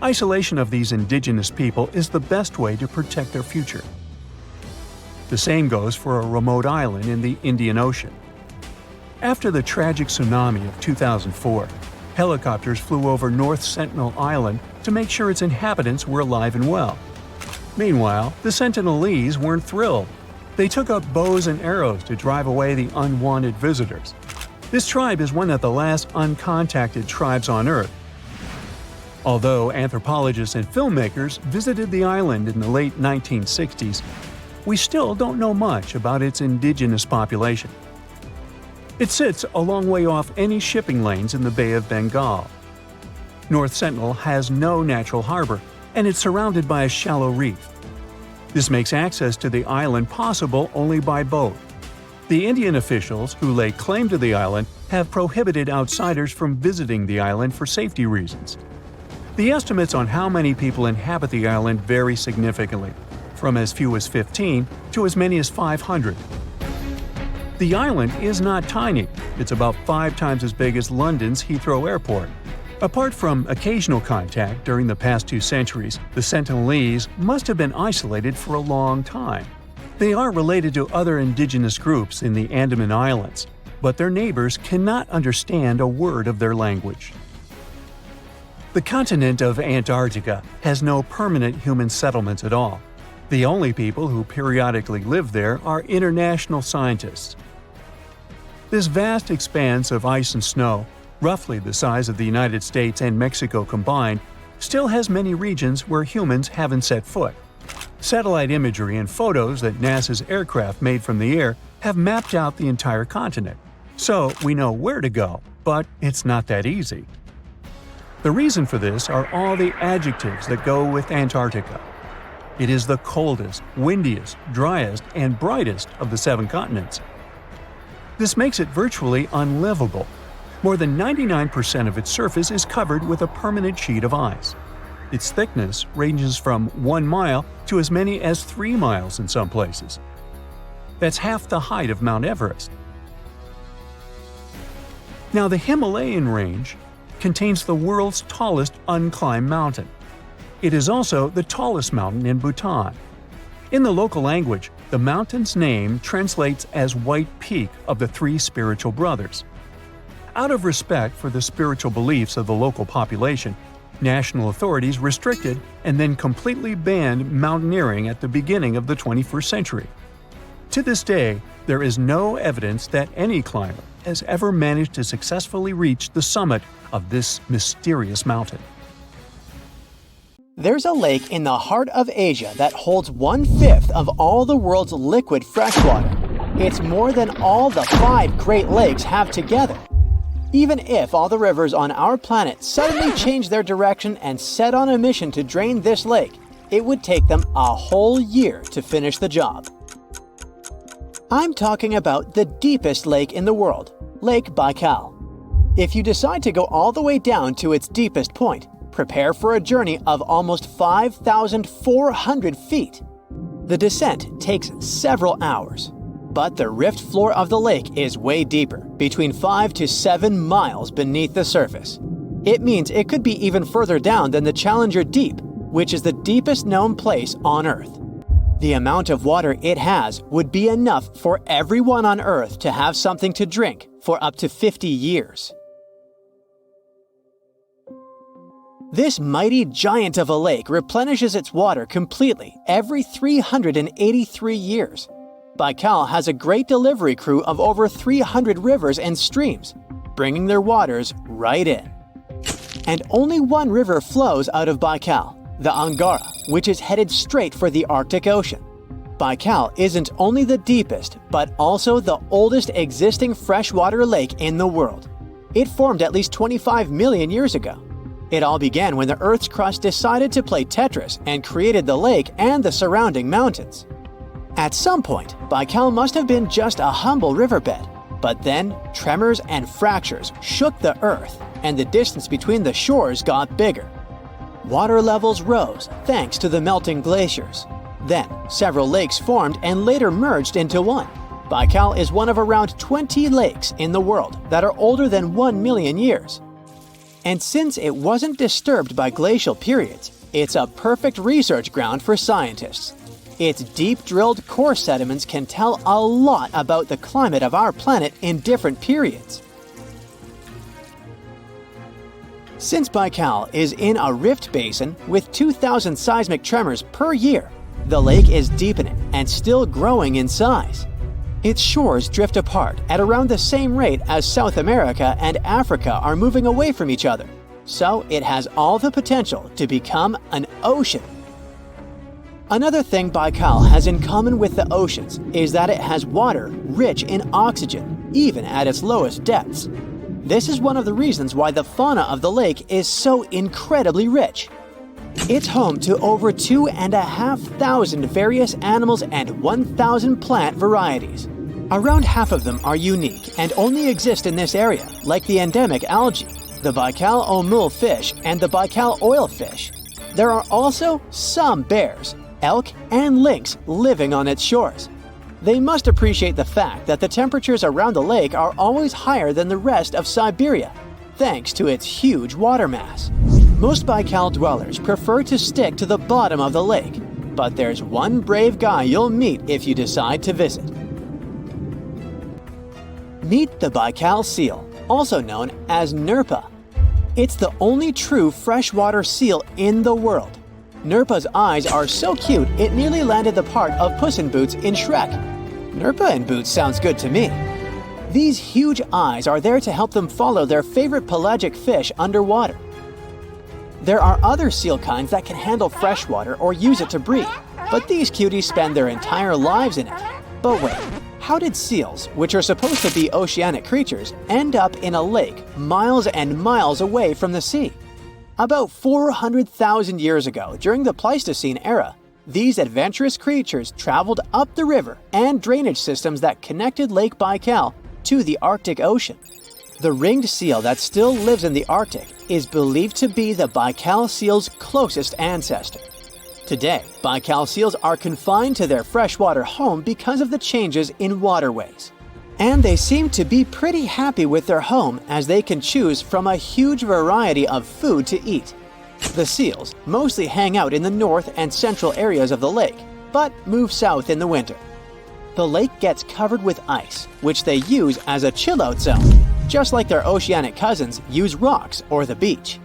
Isolation of these indigenous people is the best way to protect their future. The same goes for a remote island in the Indian Ocean. After the tragic tsunami of 2004, helicopters flew over North Sentinel Island to make sure its inhabitants were alive and well. Meanwhile, the Sentinelese weren't thrilled. They took up bows and arrows to drive away the unwanted visitors. This tribe is one of the last uncontacted tribes on Earth. Although anthropologists and filmmakers visited the island in the late 1960s, we still don't know much about its indigenous population. It sits a long way off any shipping lanes in the Bay of Bengal. North Sentinel has no natural harbor, and it's surrounded by a shallow reef. This makes access to the island possible only by boat. The Indian officials who lay claim to the island have prohibited outsiders from visiting the island for safety reasons. The estimates on how many people inhabit the island vary significantly, from as few as 15 to as many as 500. The island is not tiny. It's about 5 times as big as London's Heathrow Airport. Apart from occasional contact during the past 2 centuries, the Sentinelese must have been isolated for a long time. They are related to other indigenous groups in the Andaman Islands, but their neighbors cannot understand a word of their language. The continent of Antarctica has no permanent human settlements at all. The only people who periodically live there are international scientists. This vast expanse of ice and snow, roughly the size of the United States and Mexico combined, still has many regions where humans haven't set foot. Satellite imagery and photos that NASA's aircraft made from the air have mapped out the entire continent. So we know where to go, but it's not that easy. The reason for this are all the adjectives that go with Antarctica. It is the coldest, windiest, driest, and brightest of the 7 continents. This makes it virtually unlivable. More than 99% of its surface is covered with a permanent sheet of ice. Its thickness ranges from 1 mile to as many as 3 miles in some places. That's half the height of Mount Everest. Now, the Himalayan range contains the world's tallest unclimbed mountain. It is also the tallest mountain in Bhutan. In the local language, the mountain's name translates as White Peak of the 3 spiritual brothers. Out of respect for the spiritual beliefs of the local population, national authorities restricted and then completely banned mountaineering at the beginning of the 21st century. To this day, there is no evidence that any climber has ever managed to successfully reach the summit of this mysterious mountain. There's a lake in the heart of Asia that holds 1/5 of all the world's liquid freshwater. It's more than all the 5 Great Lakes have together. Even if all the rivers on our planet suddenly changed their direction and set on a mission to drain this lake, it would take them a whole year to finish the job. I'm talking about the deepest lake in the world, Lake Baikal. If you decide to go all the way down to its deepest point, prepare for a journey of almost 5,400 feet. The descent takes several hours, but the rift floor of the lake is way deeper, between 5 to 7 miles beneath the surface. It means it could be even further down than the Challenger Deep, which is the deepest known place on Earth. The amount of water it has would be enough for everyone on Earth to have something to drink for up to 50 years. This mighty giant of a lake replenishes its water completely every 383 years. Baikal has a great delivery crew of over 300 rivers and streams, bringing their waters right in. And only one river flows out of Baikal, the Angara, which is headed straight for the Arctic Ocean. Baikal isn't only the deepest, but also the oldest existing freshwater lake in the world. It formed at least 25 million years ago. It all began when the Earth's crust decided to play Tetris and created the lake and the surrounding mountains. At some point, Baikal must have been just a humble riverbed, but then tremors and fractures shook the Earth, and the distance between the shores got bigger. Water levels rose thanks to the melting glaciers. Then, several lakes formed and later merged into one. Baikal is one of around 20 lakes in the world that are older than 1 million years. And since it wasn't disturbed by glacial periods, it's a perfect research ground for scientists. Its deep-drilled core sediments can tell a lot about the climate of our planet in different periods. Since Baikal is in a rift basin with 2,000 seismic tremors per year, the lake is deepening and still growing in size. Its shores drift apart at around the same rate as South America and Africa are moving away from each other, so it has all the potential to become an ocean. Another thing Baikal has in common with the oceans is that it has water rich in oxygen, even at its lowest depths. This is one of the reasons why the fauna of the lake is so incredibly rich. It's home to over 2,500 various animals and 1,000 plant varieties. Around half of them are unique and only exist in this area, like the endemic algae, the Baikal omul fish, and the Baikal oilfish. There are also some bears, elk, and lynx living on its shores. They must appreciate the fact that the temperatures around the lake are always higher than the rest of Siberia, thanks to its huge water mass. Most Baikal dwellers prefer to stick to the bottom of the lake, but there's one brave guy you'll meet if you decide to visit. Meet the Baikal seal, also known as Nerpa. It's the only true freshwater seal in the world. Nerpa's eyes are so cute it nearly landed the part of Puss in Boots in Shrek. Nerpa in Boots sounds good to me. These huge eyes are there to help them follow their favorite pelagic fish underwater. There are other seal kinds that can handle freshwater or use it to breathe, but these cuties spend their entire lives in it. But wait, how did seals, which are supposed to be oceanic creatures, end up in a lake miles and miles away from the sea? About 400,000 years ago, during the Pleistocene era, these adventurous creatures traveled up the river and drainage systems that connected Lake Baikal to the Arctic Ocean. The ringed seal that still lives in the Arctic is believed to be the Baikal seal's closest ancestor. Today, Baikal seals are confined to their freshwater home because of the changes in waterways. And they seem to be pretty happy with their home as they can choose from a huge variety of food to eat. The seals mostly hang out in the north and central areas of the lake, but move south in the winter. The lake gets covered with ice, which they use as a chill-out zone, just like their oceanic cousins use rocks or the beach.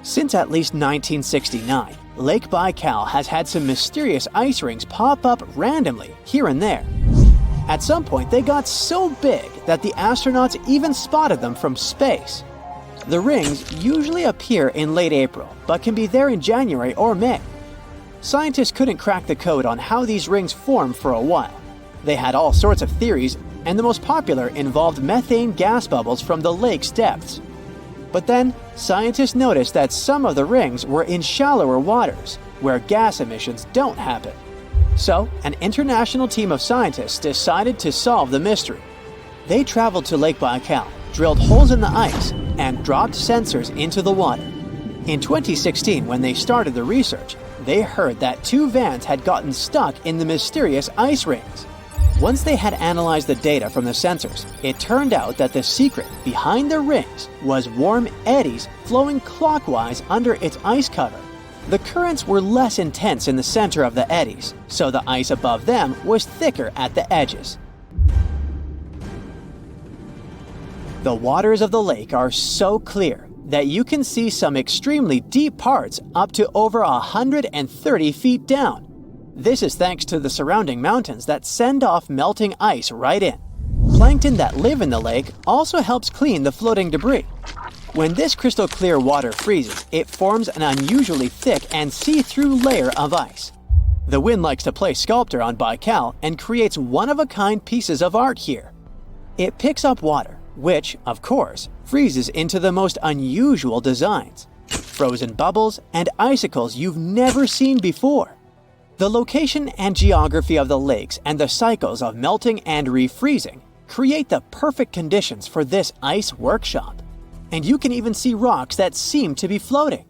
Since at least 1969, Lake Baikal has had some mysterious ice rings pop up randomly here and there. At some point, they got so big that the astronauts even spotted them from space. The rings usually appear in late April, but can be there in January or May. Scientists couldn't crack the code on how these rings form for a while. They had all sorts of theories, and the most popular involved methane gas bubbles from the lake's depths. But then, scientists noticed that some of the rings were in shallower waters, where gas emissions don't happen. So, an international team of scientists decided to solve the mystery. They traveled to Lake Baikal, drilled holes in the ice, and dropped sensors into the water. In 2016, when they started the research, they heard that 2 vans had gotten stuck in the mysterious ice rings. Once they had analyzed the data from the sensors, it turned out that the secret behind the rings was warm eddies flowing clockwise under its ice cover. The currents were less intense in the center of the eddies, so the ice above them was thicker at the edges. The waters of the lake are so clear that you can see some extremely deep parts up to over 130 feet down. This is thanks to the surrounding mountains that send off melting ice right in. Plankton that live in the lake also helps clean the floating debris. When this crystal clear water freezes, it forms an unusually thick and see-through layer of ice. The wind likes to play sculptor on Baikal and creates one-of-a-kind pieces of art here. It picks up water, which, of course, freezes into the most unusual designs. Frozen bubbles and icicles you've never seen before. The location and geography of the lakes and the cycles of melting and refreezing create the perfect conditions for this ice workshop. And you can even see rocks that seem to be floating.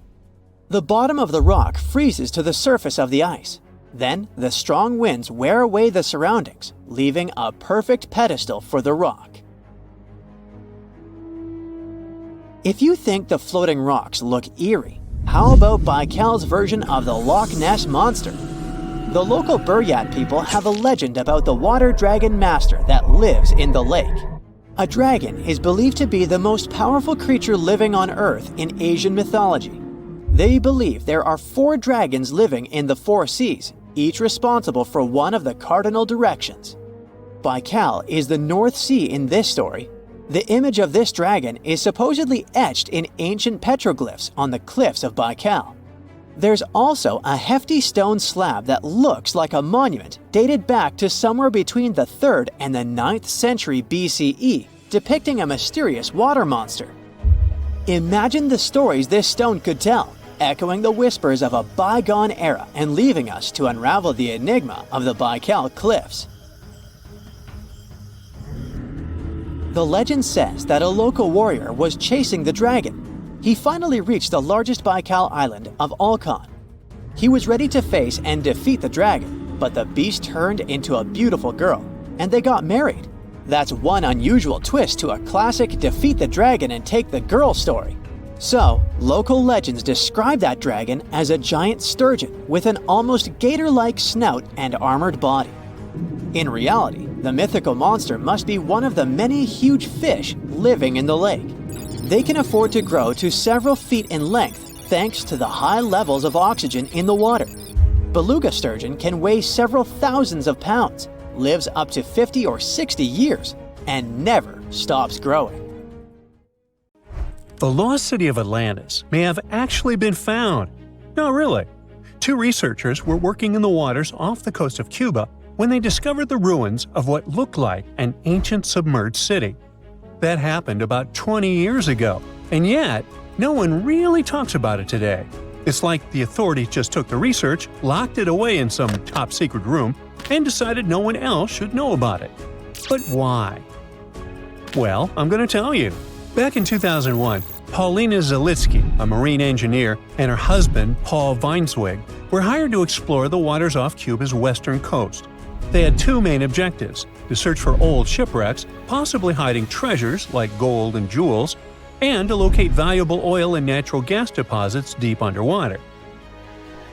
The bottom of the rock freezes to the surface of the ice. Then, the strong winds wear away the surroundings, leaving a perfect pedestal for the rock. If you think the floating rocks look eerie, how about Baikal's version of the Loch Ness Monster? The local Buryat people have a legend about the water dragon master that lives in the lake. A dragon is believed to be the most powerful creature living on Earth in Asian mythology. They believe there are 4 dragons living in the 4 seas, each responsible for one of the cardinal directions. Baikal is the North Sea in this story. The image of this dragon is supposedly etched in ancient petroglyphs on the cliffs of Baikal. There's also a hefty stone slab that looks like a monument dated back to somewhere between the 3rd and the 9th century BCE, depicting a mysterious water monster. Imagine the stories this stone could tell, echoing the whispers of a bygone era and leaving us to unravel the enigma of the Baikal cliffs. The legend says that a local warrior was chasing the dragon. He finally reached the largest Baikal island of Alkan. He was ready to face and defeat the dragon, but the beast turned into a beautiful girl, and they got married. That's one unusual twist to a classic defeat the dragon and take the girl story. So, local legends describe that dragon as a giant sturgeon with an almost gator-like snout and armored body. In reality, the mythical monster must be one of the many huge fish living in the lake. They can afford to grow to several feet in length thanks to the high levels of oxygen in the water. Beluga sturgeon can weigh several thousands of pounds, lives up to 50 or 60 years, and never stops growing. The lost city of Atlantis may have actually been found. No, really. Two researchers were working in the waters off the coast of Cuba when they discovered the ruins of what looked like an ancient submerged city. That happened about 20 years ago, and yet no one really talks about it today. It's like the authorities just took the research, locked it away in some top-secret room, and decided no one else should know about it. But why? Well, I'm going to tell you. Back in 2001, Paulina Zalitsky, a marine engineer, and her husband, Paul Weinswig, were hired to explore the waters off Cuba's western coast. They had two main objectives: to search for old shipwrecks, possibly hiding treasures like gold and jewels, and to locate valuable oil and natural gas deposits deep underwater.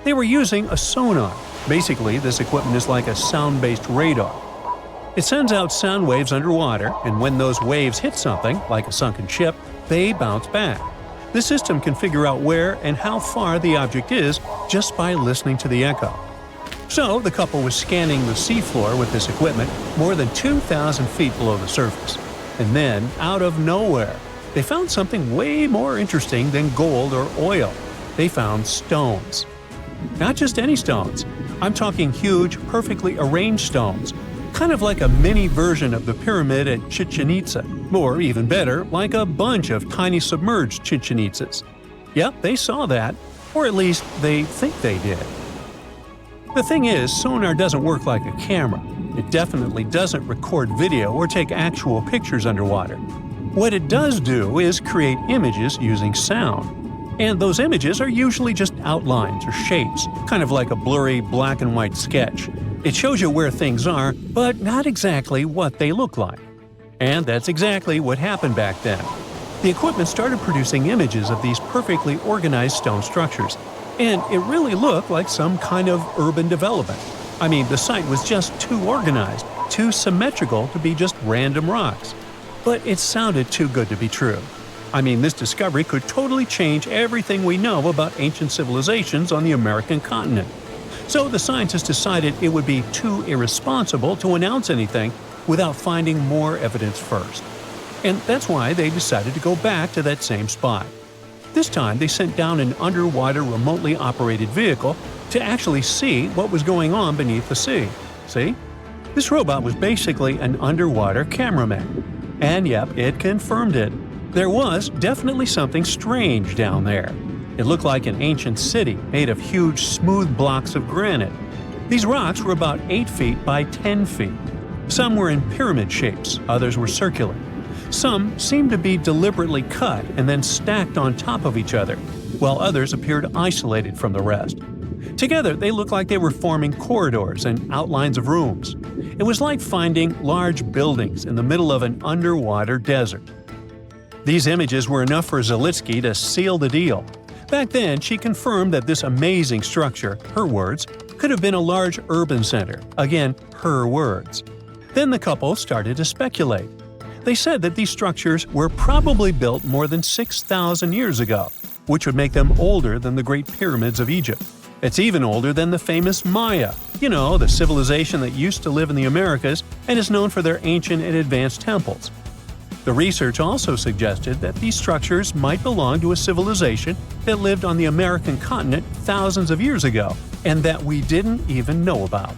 They were using a sonar. Basically, this equipment is like a sound-based radar. It sends out sound waves underwater, and when those waves hit something, like a sunken ship, they bounce back. The system can figure out where and how far the object is just by listening to the echo. So, the couple was scanning the seafloor with this equipment more than 2,000 feet below the surface. And then, out of nowhere, they found something way more interesting than gold or oil. They found stones. Not just any stones. I'm talking huge, perfectly arranged stones. Kind of like a mini version of the pyramid at Chichen Itza. Or even better, like a bunch of tiny submerged Chichen Itzas. Yep, they saw that. Or at least, they think they did. The thing is, sonar doesn't work like a camera. It definitely doesn't record video or take actual pictures underwater. What it does do is create images using sound. And those images are usually just outlines or shapes, kind of like a blurry black and white sketch. It shows you where things are, but not exactly what they look like. And that's exactly what happened back then. The equipment started producing images of these perfectly organized stone structures, and it really looked like some kind of urban development. I mean, the site was just too organized, too symmetrical to be just random rocks. But it sounded too good to be true. I mean, this discovery could totally change everything we know about ancient civilizations on the American continent. So the scientists decided it would be too irresponsible to announce anything without finding more evidence first. And that's why they decided to go back to that same spot. This time they sent down an underwater remotely operated vehicle to actually see what was going on beneath the sea. See? This robot was basically an underwater cameraman. And yep, it confirmed it. There was definitely something strange down there. It looked like an ancient city made of huge, smooth blocks of granite. These rocks were about 8 feet by 10 feet. Some were in pyramid shapes, others were circular. Some seemed to be deliberately cut and then stacked on top of each other, while others appeared isolated from the rest. Together, they looked like they were forming corridors and outlines of rooms. It was like finding large buildings in the middle of an underwater desert. These images were enough for Zalitsky to seal the deal. Back then, she confirmed that this amazing structure, her words, could have been a large urban center. Again, her words. Then the couple started to speculate. They said that these structures were probably built more than 6,000 years ago, which would make them older than the Great Pyramids of Egypt. It's even older than the famous Maya, the civilization that used to live in the Americas and is known for their ancient and advanced temples. The research also suggested that these structures might belong to a civilization that lived on the American continent thousands of years ago, and that we didn't even know about.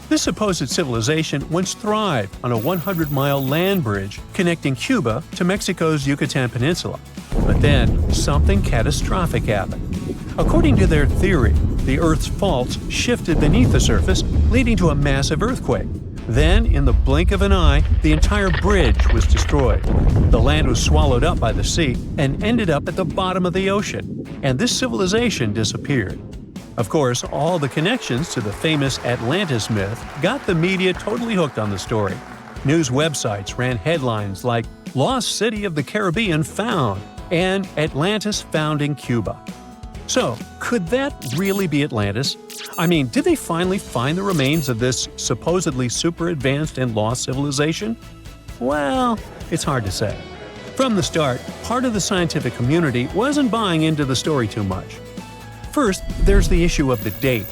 This supposed civilization once thrived on a 100-mile land bridge connecting Cuba to Mexico's Yucatan Peninsula. But then, something catastrophic happened. According to their theory, the Earth's faults shifted beneath the surface, leading to a massive earthquake. Then, in the blink of an eye, the entire bridge was destroyed. The land was swallowed up by the sea and ended up at the bottom of the ocean, and this civilization disappeared. Of course, all the connections to the famous Atlantis myth got the media totally hooked on the story. News websites ran headlines like "Lost City of the Caribbean Found" and "Atlantis Found in Cuba." So, could that really be Atlantis? I mean, did they finally find the remains of this supposedly super advanced and lost civilization? Well, it's hard to say. From the start, part of the scientific community wasn't buying into the story too much. First, there's the issue of the date.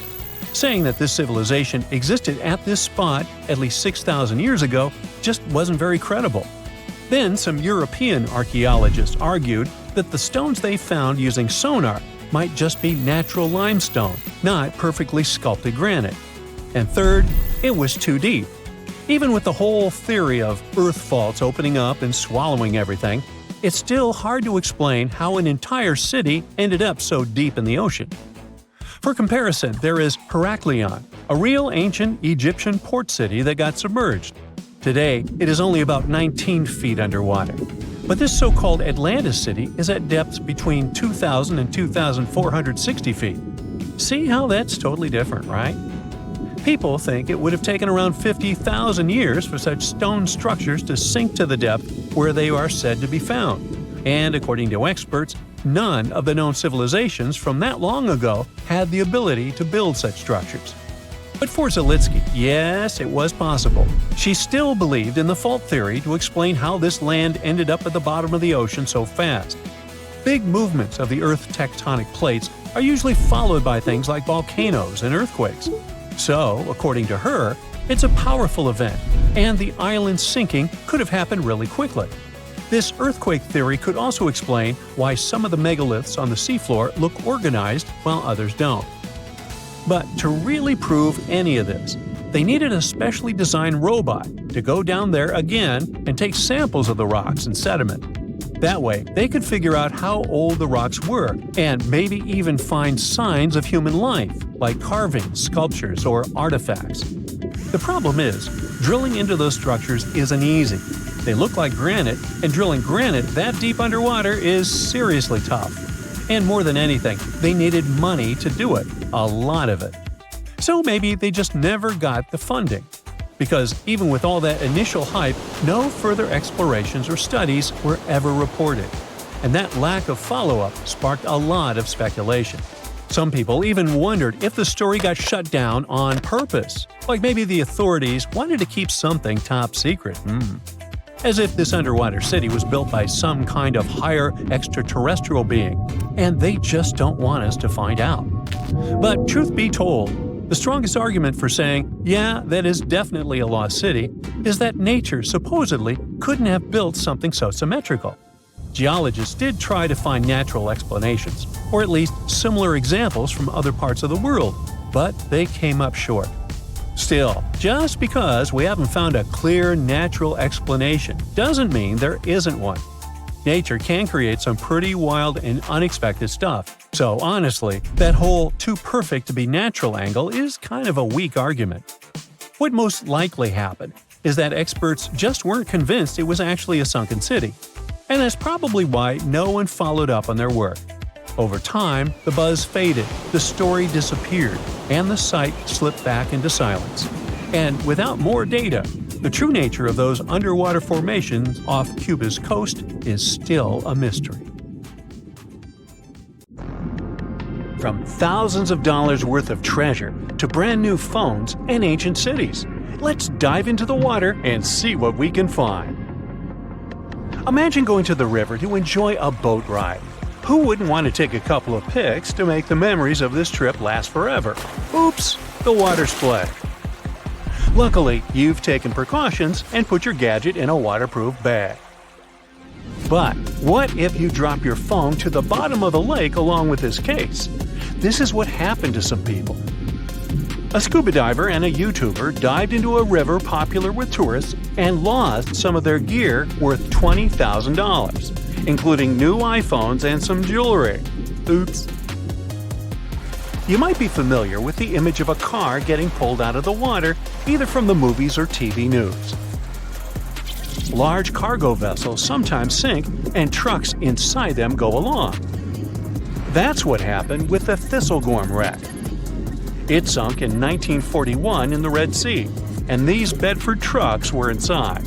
Saying that this civilization existed at this spot at least 6,000 years ago just wasn't very credible. Then some European archaeologists argued that the stones they found using sonar might just be natural limestone, not perfectly sculpted granite. And third, it was too deep. Even with the whole theory of earth faults opening up and swallowing everything, it's still hard to explain how an entire city ended up so deep in the ocean. For comparison, there is Heracleion, a real ancient Egyptian port city that got submerged. Today, it is only about 19 feet underwater. But this so-called Atlantis city is at depths between 2,000 and 2,460 feet. See how that's totally different, right? People think it would have taken around 50,000 years for such stone structures to sink to the depth where they are said to be found. And according to experts, none of the known civilizations from that long ago had the ability to build such structures. But for Zalitsky, yes, it was possible. She still believed in the fault theory to explain how this land ended up at the bottom of the ocean so fast. Big movements of the Earth's tectonic plates are usually followed by things like volcanoes and earthquakes. So, according to her, it's a powerful event, and the island sinking could have happened really quickly. This earthquake theory could also explain why some of the megaliths on the seafloor look organized while others don't. But to really prove any of this, they needed a specially designed robot to go down there again and take samples of the rocks and sediment. That way, they could figure out how old the rocks were and maybe even find signs of human life, like carvings, sculptures, or artifacts. The problem is, drilling into those structures isn't easy. They look like granite, and drilling granite that deep underwater is seriously tough. And more than anything, they needed money to do it, a lot of it. So maybe they just never got the funding. Because even with all that initial hype, no further explorations or studies were ever reported. And that lack of follow-up sparked a lot of speculation. Some people even wondered if the story got shut down on purpose, like maybe the authorities wanted to keep something top secret. As if this underwater city was built by some kind of higher extraterrestrial being, and they just don't want us to find out. But truth be told, the strongest argument for saying, yeah, that is definitely a lost city, is that nature supposedly couldn't have built something so symmetrical. Geologists did try to find natural explanations, or at least similar examples from other parts of the world, but they came up short. Still, just because we haven't found a clear natural explanation doesn't mean there isn't one. Nature can create some pretty wild and unexpected stuff, so honestly, that whole too perfect to be natural angle is kind of a weak argument. What most likely happened is that experts just weren't convinced it was actually a sunken city, and that's probably why no one followed up on their work. Over time, the buzz faded, the story disappeared, and the site slipped back into silence. And without more data, the true nature of those underwater formations off Cuba's coast is still a mystery. From thousands of dollars worth of treasure to brand new phones and ancient cities, let's dive into the water and see what we can find. Imagine going to the river to enjoy a boat ride. Who wouldn't want to take a couple of pics to make the memories of this trip last forever? Oops, the water split. Luckily, you've taken precautions and put your gadget in a waterproof bag. But what if you drop your phone to the bottom of the lake along with this case? This is what happened to some people. A scuba diver and a YouTuber dived into a river popular with tourists and lost some of their gear worth $20,000, including new iPhones and some jewelry. Oops. You might be familiar with the image of a car getting pulled out of the water, either from the movies or TV news. Large cargo vessels sometimes sink, and trucks inside them go along. That's what happened with the Thistlegorm wreck. It sunk in 1941 in the Red Sea, and these Bedford trucks were inside.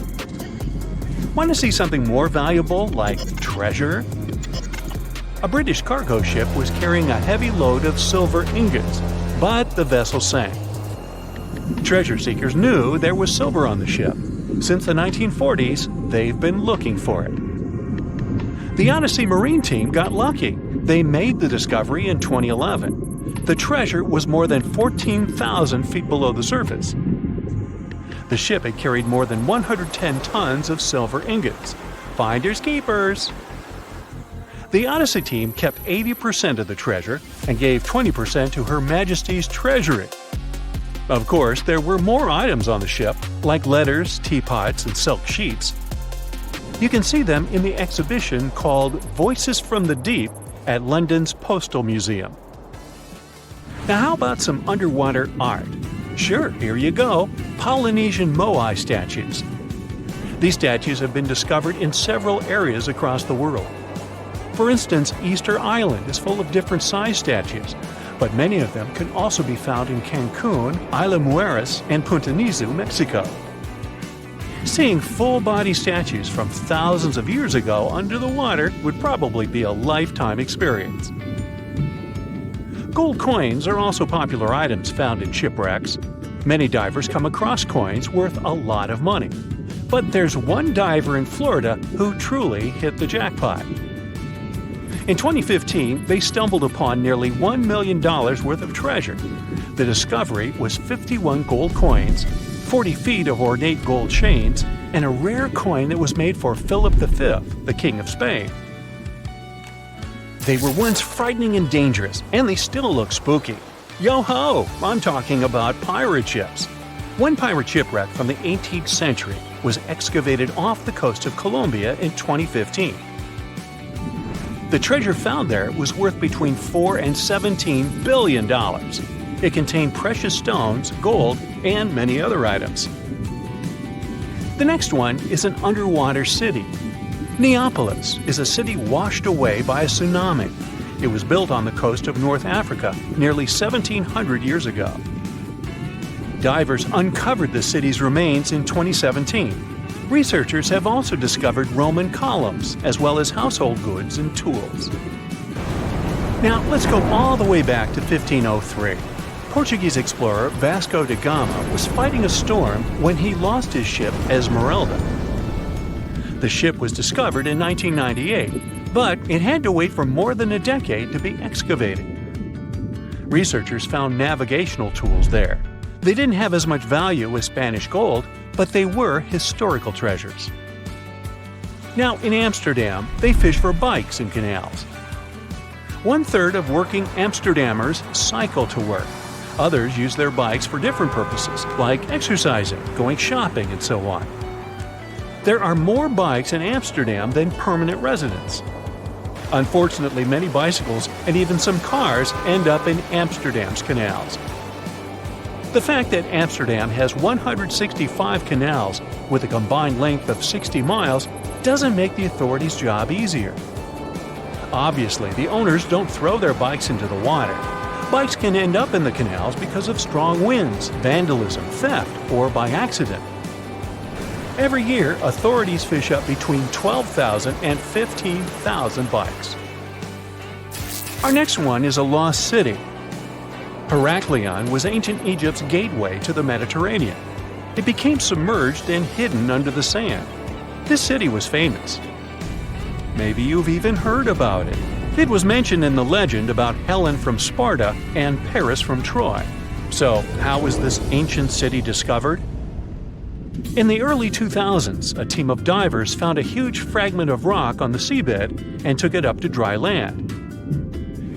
Want to see something more valuable, like treasure? A British cargo ship was carrying a heavy load of silver ingots, but the vessel sank. Treasure seekers knew there was silver on the ship. Since the 1940s, they've been looking for it. The Odyssey Marine team got lucky. They made the discovery in 2011. The treasure was more than 14,000 feet below the surface. The ship had carried more than 110 tons of silver ingots. Finders keepers. The Odyssey team kept 80% of the treasure and gave 20% to Her Majesty's Treasury. Of course, there were more items on the ship, like letters, teapots, and silk sheets. You can see them in the exhibition called Voices from the Deep at London's Postal Museum. Now how about some underwater art? Sure, here you go, Polynesian moai statues. These statues have been discovered in several areas across the world. For instance, Easter Island is full of different size statues, but many of them can also be found in Cancun, Isla Mujeres, and Punta Nizu, Mexico. Seeing full-body statues from thousands of years ago under the water would probably be a lifetime experience. Gold coins are also popular items found in shipwrecks. Many divers come across coins worth a lot of money. But there's one diver in Florida who truly hit the jackpot. In 2015, they stumbled upon nearly $1 million worth of treasure. The discovery was 51 gold coins, 40 feet of ornate gold chains, and a rare coin that was made for Philip V, the King of Spain. They were once frightening and dangerous, and they still look spooky. Yo-ho! I'm talking about pirate ships. One pirate shipwreck from the 18th century was excavated off the coast of Colombia in 2015. The treasure found there was worth between $4 and $17 billion. It contained precious stones, gold, and many other items. The next one is an underwater city. Neapolis is a city washed away by a tsunami. It was built on the coast of North Africa nearly 1,700 years ago. Divers uncovered the city's remains in 2017. Researchers have also discovered Roman columns, as well as household goods and tools. Now, let's go all the way back to 1503. Portuguese explorer Vasco da Gama was fighting a storm when he lost his ship Esmeralda. The ship was discovered in 1998, but it had to wait for more than a decade to be excavated. Researchers found navigational tools there. They didn't have as much value as Spanish gold, but they were historical treasures. Now, in Amsterdam, they fish for bikes in canals. 1/3 of working Amsterdammers cycle to work. Others use their bikes for different purposes, like exercising, going shopping, and so on. There are more bikes in Amsterdam than permanent residents. Unfortunately, many bicycles and even some cars end up in Amsterdam's canals. The fact that Amsterdam has 165 canals with a combined length of 60 miles doesn't make the authorities' job easier. Obviously, the owners don't throw their bikes into the water. Bikes can end up in the canals because of strong winds, vandalism, theft, or by accident. Every year, authorities fish up between 12,000 and 15,000 bikes. Our next one is a lost city. Heracleion was ancient Egypt's gateway to the Mediterranean. It became submerged and hidden under the sand. This city was famous. Maybe you've even heard about it. It was mentioned in the legend about Helen from Sparta and Paris from Troy. So, how was this ancient city discovered? In the early 2000s, a team of divers found a huge fragment of rock on the seabed and took it up to dry land.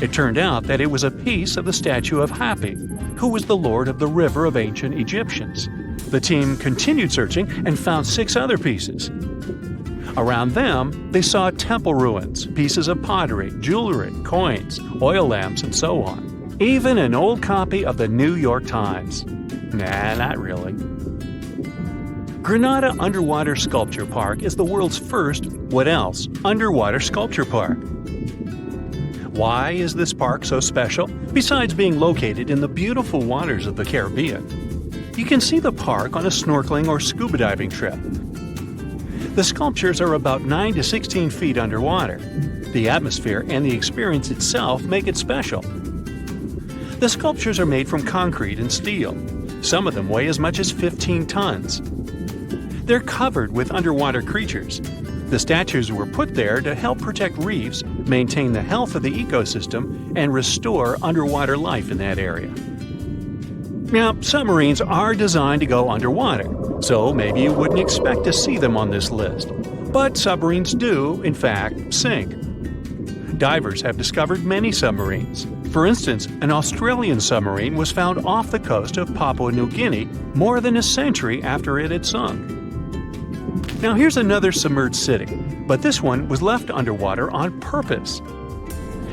It turned out that it was a piece of the statue of Hapi, who was the lord of the river of ancient Egyptians. The team continued searching and found 6 other pieces. Around them, they saw temple ruins, pieces of pottery, jewelry, coins, oil lamps, and so on. Even an old copy of the New York Times. Nah, not really. Granada Underwater Sculpture Park is the world's first, what else, underwater sculpture park. Why is this park so special? Besides being located in the beautiful waters of the Caribbean, you can see the park on a snorkeling or scuba diving trip. The sculptures are about 9 to 16 feet underwater. The atmosphere and the experience itself make it special. The sculptures are made from concrete and steel. Some of them weigh as much as 15 tons. They're covered with underwater creatures. The statues were put there to help protect reefs, maintain the health of the ecosystem, and restore underwater life in that area. Now, submarines are designed to go underwater, so maybe you wouldn't expect to see them on this list. But submarines do, in fact, sink. Divers have discovered many submarines. For instance, an Australian submarine was found off the coast of Papua New Guinea more than a century after it had sunk. Now here's another submerged city, but this one was left underwater on purpose.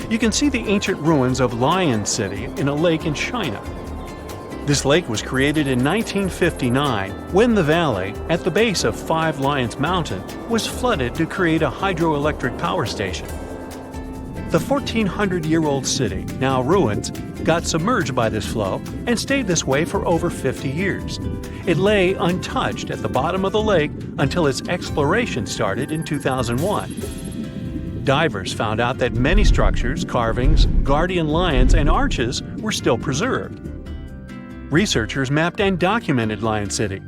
You can see the ancient ruins of Lion City in a lake in China. This lake was created in 1959 when the valley, at the base of Five Lions Mountain, was flooded to create a hydroelectric power station. The 1,400-year-old city, now ruins, got submerged by this flow and stayed this way for over 50 years. It lay untouched at the bottom of the lake until its exploration started in 2001. Divers found out that many structures, carvings, guardian lions, and arches were still preserved. Researchers mapped and documented Lion City.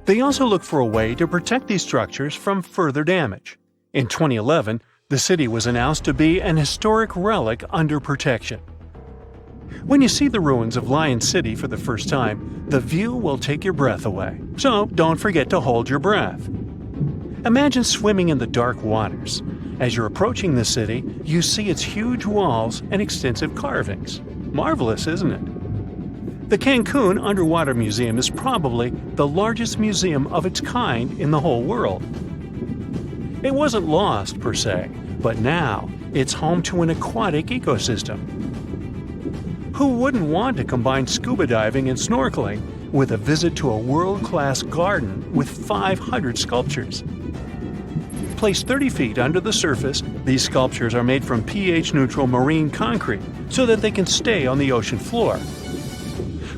They also looked for a way to protect these structures from further damage. In 2011, the city was announced to be an historic relic under protection. When you see the ruins of Lion City for the first time, the view will take your breath away. So don't forget to hold your breath. Imagine swimming in the dark waters. As you're approaching the city, you see its huge walls and extensive carvings. Marvelous, isn't it? The Cancun Underwater Museum is probably the largest museum of its kind in the whole world. It wasn't lost, per se, but now it's home to an aquatic ecosystem. Who wouldn't want to combine scuba diving and snorkeling with a visit to a world-class garden with 500 sculptures? Placed 30 feet under the surface, these sculptures are made from pH-neutral marine concrete so that they can stay on the ocean floor.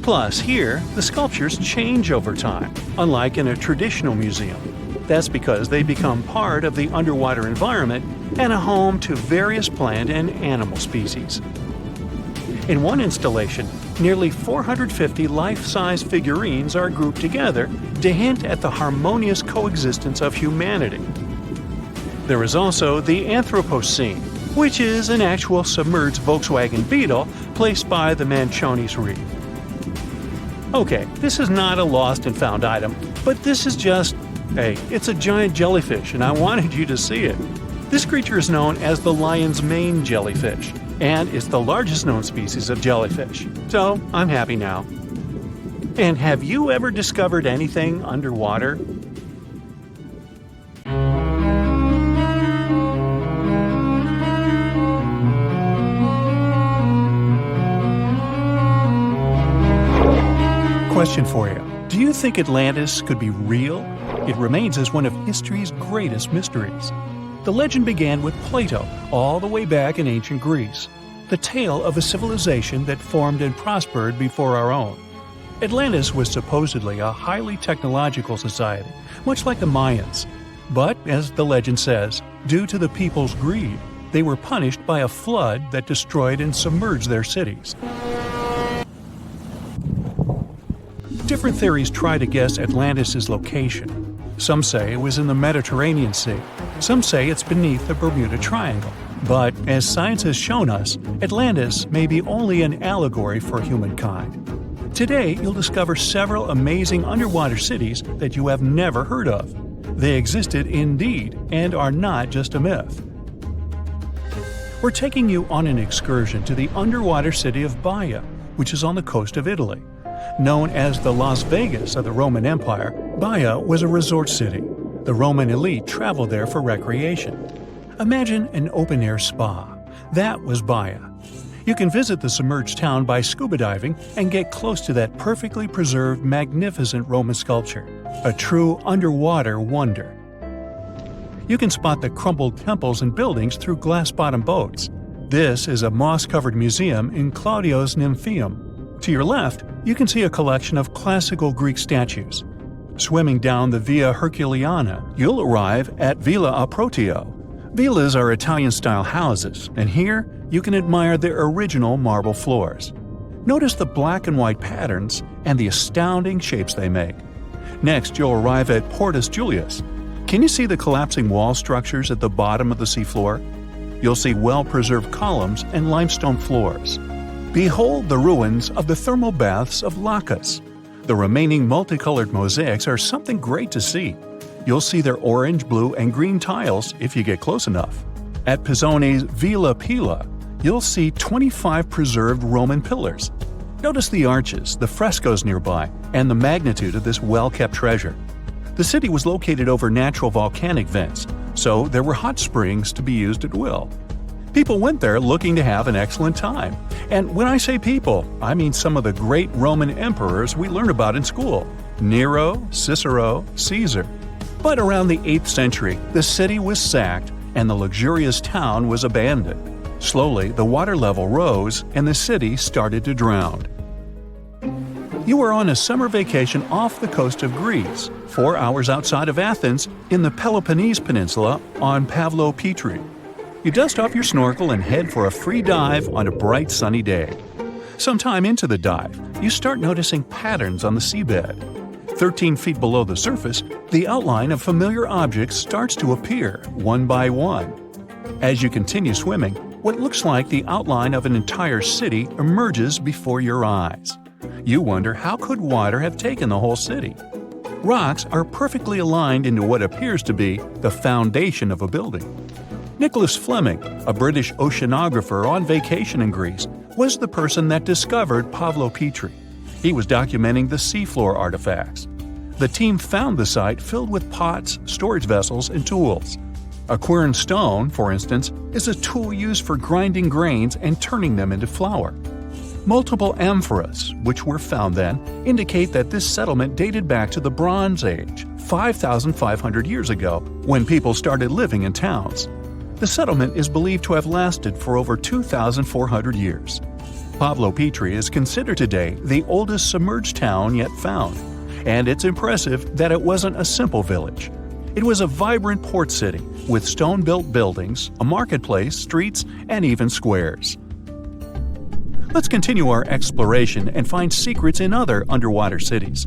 Plus, here, the sculptures change over time, unlike in a traditional museum. That's because they become part of the underwater environment and a home to various plant and animal species. In one installation, nearly 450 life-size figurines are grouped together to hint at the harmonious coexistence of humanity. There is also the Anthropocene, which is an actual submerged Volkswagen Beetle placed by the Manchonis Reef. Okay, this is not a lost and found item, but this is just, hey, it's a giant jellyfish and I wanted you to see it. This creature is known as the lion's mane jellyfish, and it's the largest known species of jellyfish. So, I'm happy now. And have you ever discovered anything underwater? Question for you. Do you think Atlantis could be real? It remains as one of history's greatest mysteries. The legend began with Plato all the way back in ancient Greece. The tale of a civilization that formed and prospered before our own. Atlantis was supposedly a highly technological society, much like the Mayans. But, as the legend says, due to the people's greed, they were punished by a flood that destroyed and submerged their cities. Different theories try to guess Atlantis' location. Some say it was in the Mediterranean Sea. Some say it's beneath the Bermuda Triangle. But, as science has shown us, Atlantis may be only an allegory for humankind. Today, you'll discover several amazing underwater cities that you have never heard of. They existed indeed, and are not just a myth. We're taking you on an excursion to the underwater city of Baia, which is on the coast of Italy. Known as the Las Vegas of the Roman Empire, Baia was a resort city. The Roman elite traveled there for recreation. Imagine an open-air spa. That was Baia. You can visit the submerged town by scuba diving and get close to that perfectly preserved, magnificent Roman sculpture, a true underwater wonder. You can spot the crumbled temples and buildings through glass-bottom boats. This is a moss-covered museum in Claudio's Nymphaeum. To your left, you can see a collection of classical Greek statues. Swimming down the Via Herculeana, you'll arrive at Villa Aprotio. Villas are Italian-style houses, and here you can admire their original marble floors. Notice the black and white patterns and the astounding shapes they make. Next, you'll arrive at Portus Julius. Can you see the collapsing wall structures at the bottom of the seafloor? You'll see well-preserved columns and limestone floors. Behold the ruins of the thermal baths of Lacus. The remaining multicolored mosaics are something great to see. You'll see their orange, blue, and green tiles if you get close enough. At Pisoni's Villa Pila, you'll see 25 preserved Roman pillars. Notice the arches, the frescoes nearby, and the magnitude of this well-kept treasure. The city was located over natural volcanic vents, so there were hot springs to be used at will. People went there looking to have an excellent time. And when I say people, I mean some of the great Roman emperors we learned about in school: Nero, Cicero, Caesar. But around the 8th century, the city was sacked and the luxurious town was abandoned. Slowly, the water level rose and the city started to drown. You are on a summer vacation off the coast of Greece, 4 hours outside of Athens, in the Peloponnese Peninsula on Pavlopetri. You dust off your snorkel and head for a free dive on a bright sunny day. Sometime into the dive, you start noticing patterns on the seabed. 13 feet below the surface, the outline of familiar objects starts to appear, one by one. As you continue swimming, what looks like the outline of an entire city emerges before your eyes. You wonder, how could water have taken the whole city? Rocks are perfectly aligned into what appears to be the foundation of a building. Nicholas Fleming, a British oceanographer on vacation in Greece, was the person that discovered Pavlopetri. He was documenting the seafloor artifacts. The team found the site filled with pots, storage vessels, and tools. A quern stone, for instance, is a tool used for grinding grains and turning them into flour. Multiple amphoras, which were found then, indicate that this settlement dated back to the Bronze Age, 5,500 years ago, when people started living in towns. The settlement is believed to have lasted for over 2,400 years. Pavlopetri is considered today the oldest submerged town yet found, and it's impressive that it wasn't a simple village. It was a vibrant port city with stone-built buildings, a marketplace, streets, and even squares. Let's continue our exploration and find secrets in other underwater cities.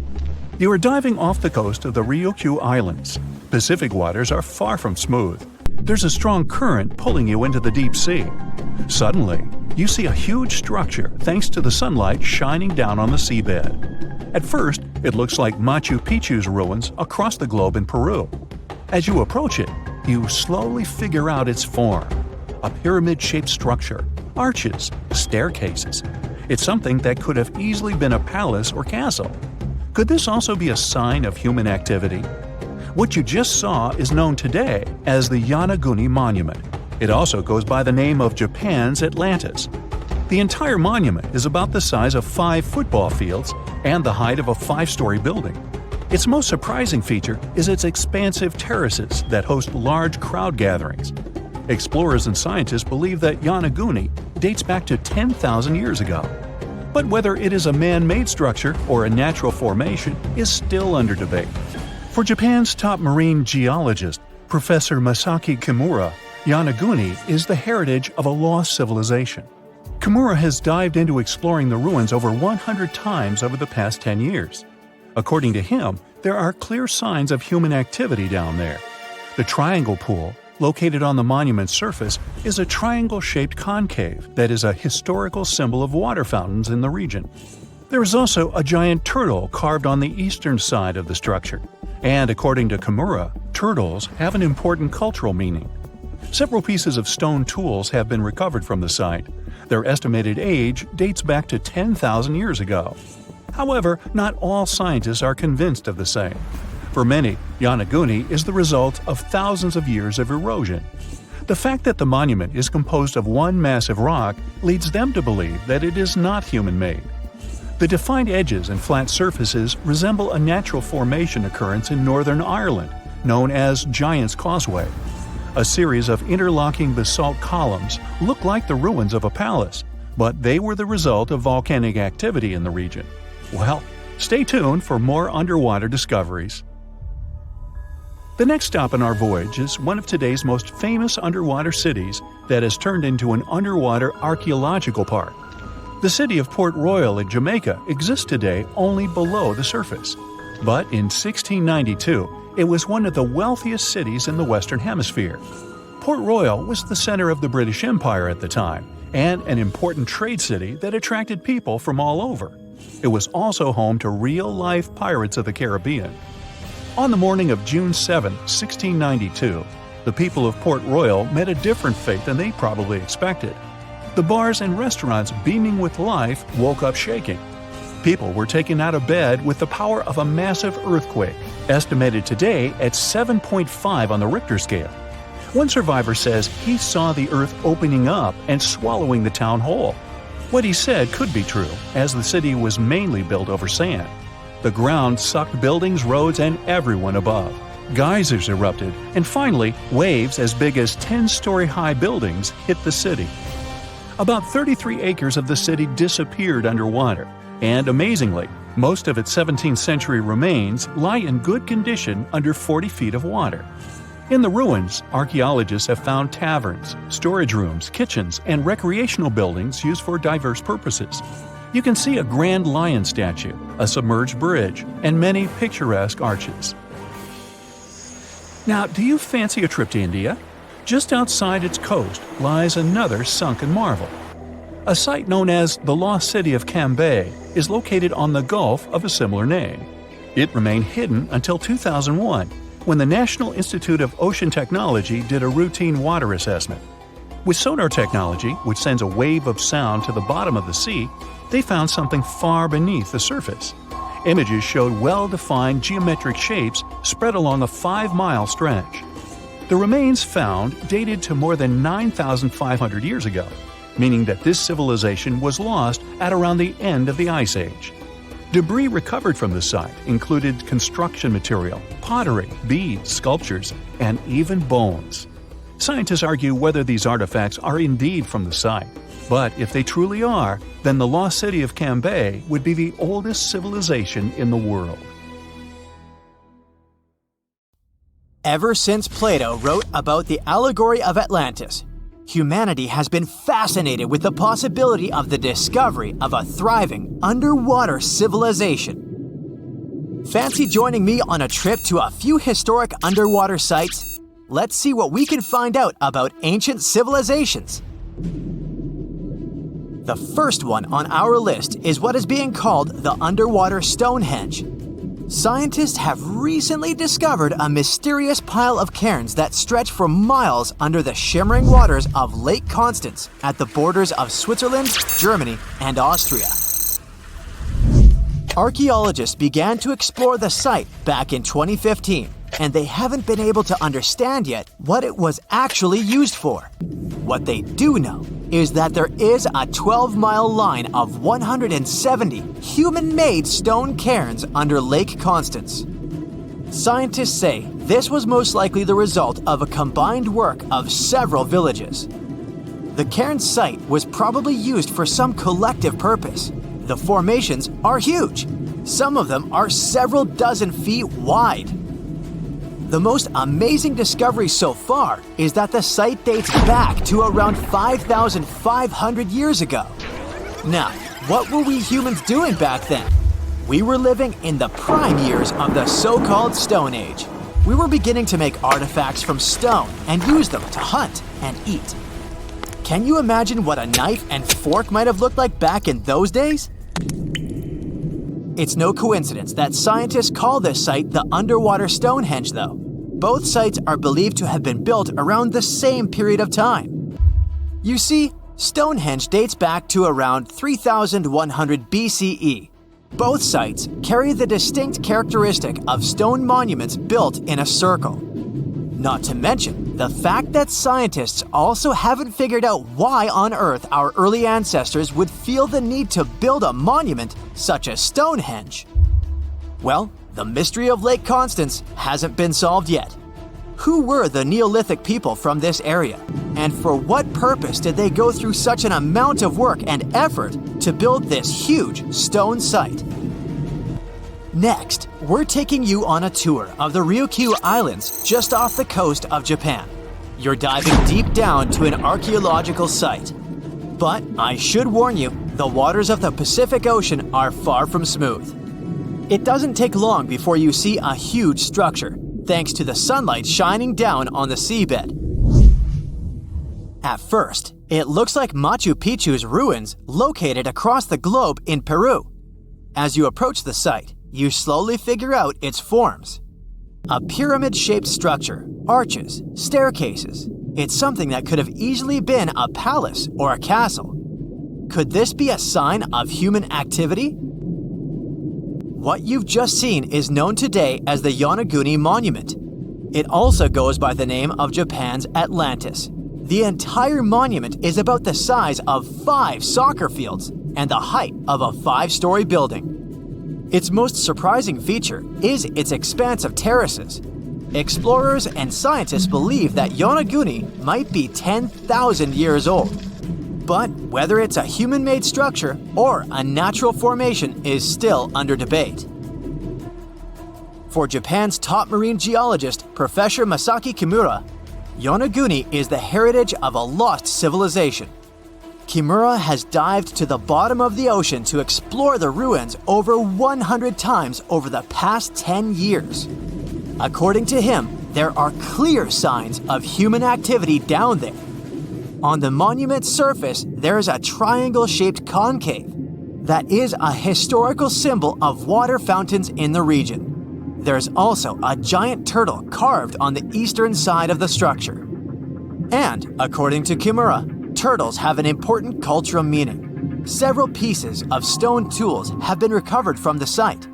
You are diving off the coast of the Ryukyu Islands. Pacific waters are far from smooth. There's a strong current pulling you into the deep sea. Suddenly, you see a huge structure thanks to the sunlight shining down on the seabed. At first, it looks like Machu Picchu's ruins across the globe in Peru. As you approach it, you slowly figure out its form. A pyramid-shaped structure, arches, staircases. It's something that could have easily been a palace or castle. Could this also be a sign of human activity? What you just saw is known today as the Yonaguni Monument. It also goes by the name of Japan's Atlantis. The entire monument is about the size of 5 football fields and the height of a 5-story building. Its most surprising feature is its expansive terraces that host large crowd gatherings. Explorers and scientists believe that Yonaguni dates back to 10,000 years ago. But whether it is a man-made structure or a natural formation is still under debate. For Japan's top marine geologist, Professor Masaki Kimura, Yonaguni is the heritage of a lost civilization. Kimura has dived into exploring the ruins over 100 times over the past 10 years. According to him, there are clear signs of human activity down there. The triangle pool, located on the monument's surface, is a triangle-shaped concave that is a historical symbol of water fountains in the region. There is also a giant turtle carved on the eastern side of the structure. And according to Kimura, turtles have an important cultural meaning. Several pieces of stone tools have been recovered from the site. Their estimated age dates back to 10,000 years ago. However, not all scientists are convinced of the same. For many, Yonaguni is the result of thousands of years of erosion. The fact that the monument is composed of one massive rock leads them to believe that it is not human-made. The defined edges and flat surfaces resemble a natural formation occurrence in Northern Ireland, known as Giant's Causeway. A series of interlocking basalt columns look like the ruins of a palace, but they were the result of volcanic activity in the region. Well, stay tuned for more underwater discoveries. The next stop on our voyage is one of today's most famous underwater cities that has turned into an underwater archaeological park. The city of Port Royal in Jamaica exists today only below the surface. But in 1692, it was one of the wealthiest cities in the Western Hemisphere. Port Royal was the center of the British Empire at the time, and an important trade city that attracted people from all over. It was also home to real-life pirates of the Caribbean. On the morning of June 7, 1692, the people of Port Royal met a different fate than they probably expected. The bars and restaurants beaming with life woke up shaking. People were taken out of bed with the power of a massive earthquake, estimated today at 7.5 on the Richter scale. One survivor says he saw the earth opening up and swallowing the town whole. What he said could be true, as the city was mainly built over sand. The ground sucked buildings, roads, and everyone above. Geysers erupted, and finally, waves as big as 10-story-high buildings hit the city. About 33 acres of the city disappeared underwater, and amazingly, most of its 17th century remains lie in good condition under 40 feet of water. In the ruins, archaeologists have found taverns, storage rooms, kitchens, and recreational buildings used for diverse purposes. You can see a grand lion statue, a submerged bridge, and many picturesque arches. Now, do you fancy a trip to India? Just outside its coast lies another sunken marvel. A site known as the Lost City of Cambay is located on the Gulf of a similar name. It remained hidden until 2001, when the National Institute of Ocean Technology did a routine water assessment. With sonar technology, which sends a wave of sound to the bottom of the sea, they found something far beneath the surface. Images showed well-defined geometric shapes spread along a 5-mile stretch. The remains found dated to more than 9,500 years ago, meaning that this civilization was lost at around the end of the Ice Age. Debris recovered from the site included construction material, pottery, beads, sculptures, and even bones. Scientists argue whether these artifacts are indeed from the site. But if they truly are, then the lost city of Cambay would be the oldest civilization in the world. Ever since Plato wrote about the allegory of Atlantis, humanity has been fascinated with the possibility of the discovery of a thriving underwater civilization. Fancy joining me on a trip to a few historic underwater sites? Let's see what we can find out about ancient civilizations. The first one on our list is what is being called the underwater Stonehenge. Scientists have recently discovered a mysterious pile of cairns that stretch for miles under the shimmering waters of Lake Constance at the borders of Switzerland, Germany, and Austria. Archaeologists began to explore the site back in 2015, and they haven't been able to understand yet what it was actually used for. What they do know is that there is a 12-mile line of 170 human-made stone cairns under Lake Constance. Scientists say this was most likely the result of a combined work of several villages. The cairn site was probably used for some collective purpose. The formations are huge. Some of them are several dozen feet wide. The most amazing discovery so far is that the site dates back to around 5,500 years ago. Now, what were we humans doing back then? We were living in the prime years of the so-called Stone Age. We were beginning to make artifacts from stone and use them to hunt and eat. Can you imagine what a knife and fork might have looked like back in those days? It's no coincidence that scientists call this site the underwater Stonehenge, though. Both sites are believed to have been built around the same period of time. You see, Stonehenge dates back to around 3,100 BCE. Both sites carry the distinct characteristic of stone monuments built in a circle. Not to mention the fact that scientists also haven't figured out why on Earth our early ancestors would feel the need to build a monument such as Stonehenge. Well, the mystery of Lake Constance hasn't been solved yet. Who were the Neolithic people from this area? And for what purpose did they go through such an amount of work and effort to build this huge stone site? Next, we're taking you on a tour of the Ryukyu Islands just off the coast of Japan. You're diving deep down to an archaeological site. But I should warn you, the waters of the Pacific Ocean are far from smooth. It doesn't take long before you see a huge structure, thanks to the sunlight shining down on the seabed. At first, it looks like Machu Picchu's ruins located across the globe in Peru. As you approach the site, you slowly figure out its forms. A pyramid-shaped structure, arches, staircases. It's something that could have easily been a palace or a castle. Could this be a sign of human activity? What you've just seen is known today as the Yonaguni Monument. It also goes by the name of Japan's Atlantis. The entire monument is about the size of 5 soccer fields and the height of a 5-story building. Its most surprising feature is its expanse of terraces. Explorers and scientists believe that Yonaguni might be 10,000 years old. But whether it's a human-made structure or a natural formation is still under debate. For Japan's top marine geologist, Professor Masaki Kimura, Yonaguni is the heritage of a lost civilization. Kimura has dived to the bottom of the ocean to explore the ruins over 100 times over the past 10 years. According to him, there are clear signs of human activity down there. On the monument's surface, there is a triangle-shaped concave that is a historical symbol of water fountains in the region. There's also a giant turtle carved on the eastern side of the structure. And, according to Kimura, turtles have an important cultural meaning. Several pieces of stone tools have been recovered from the site.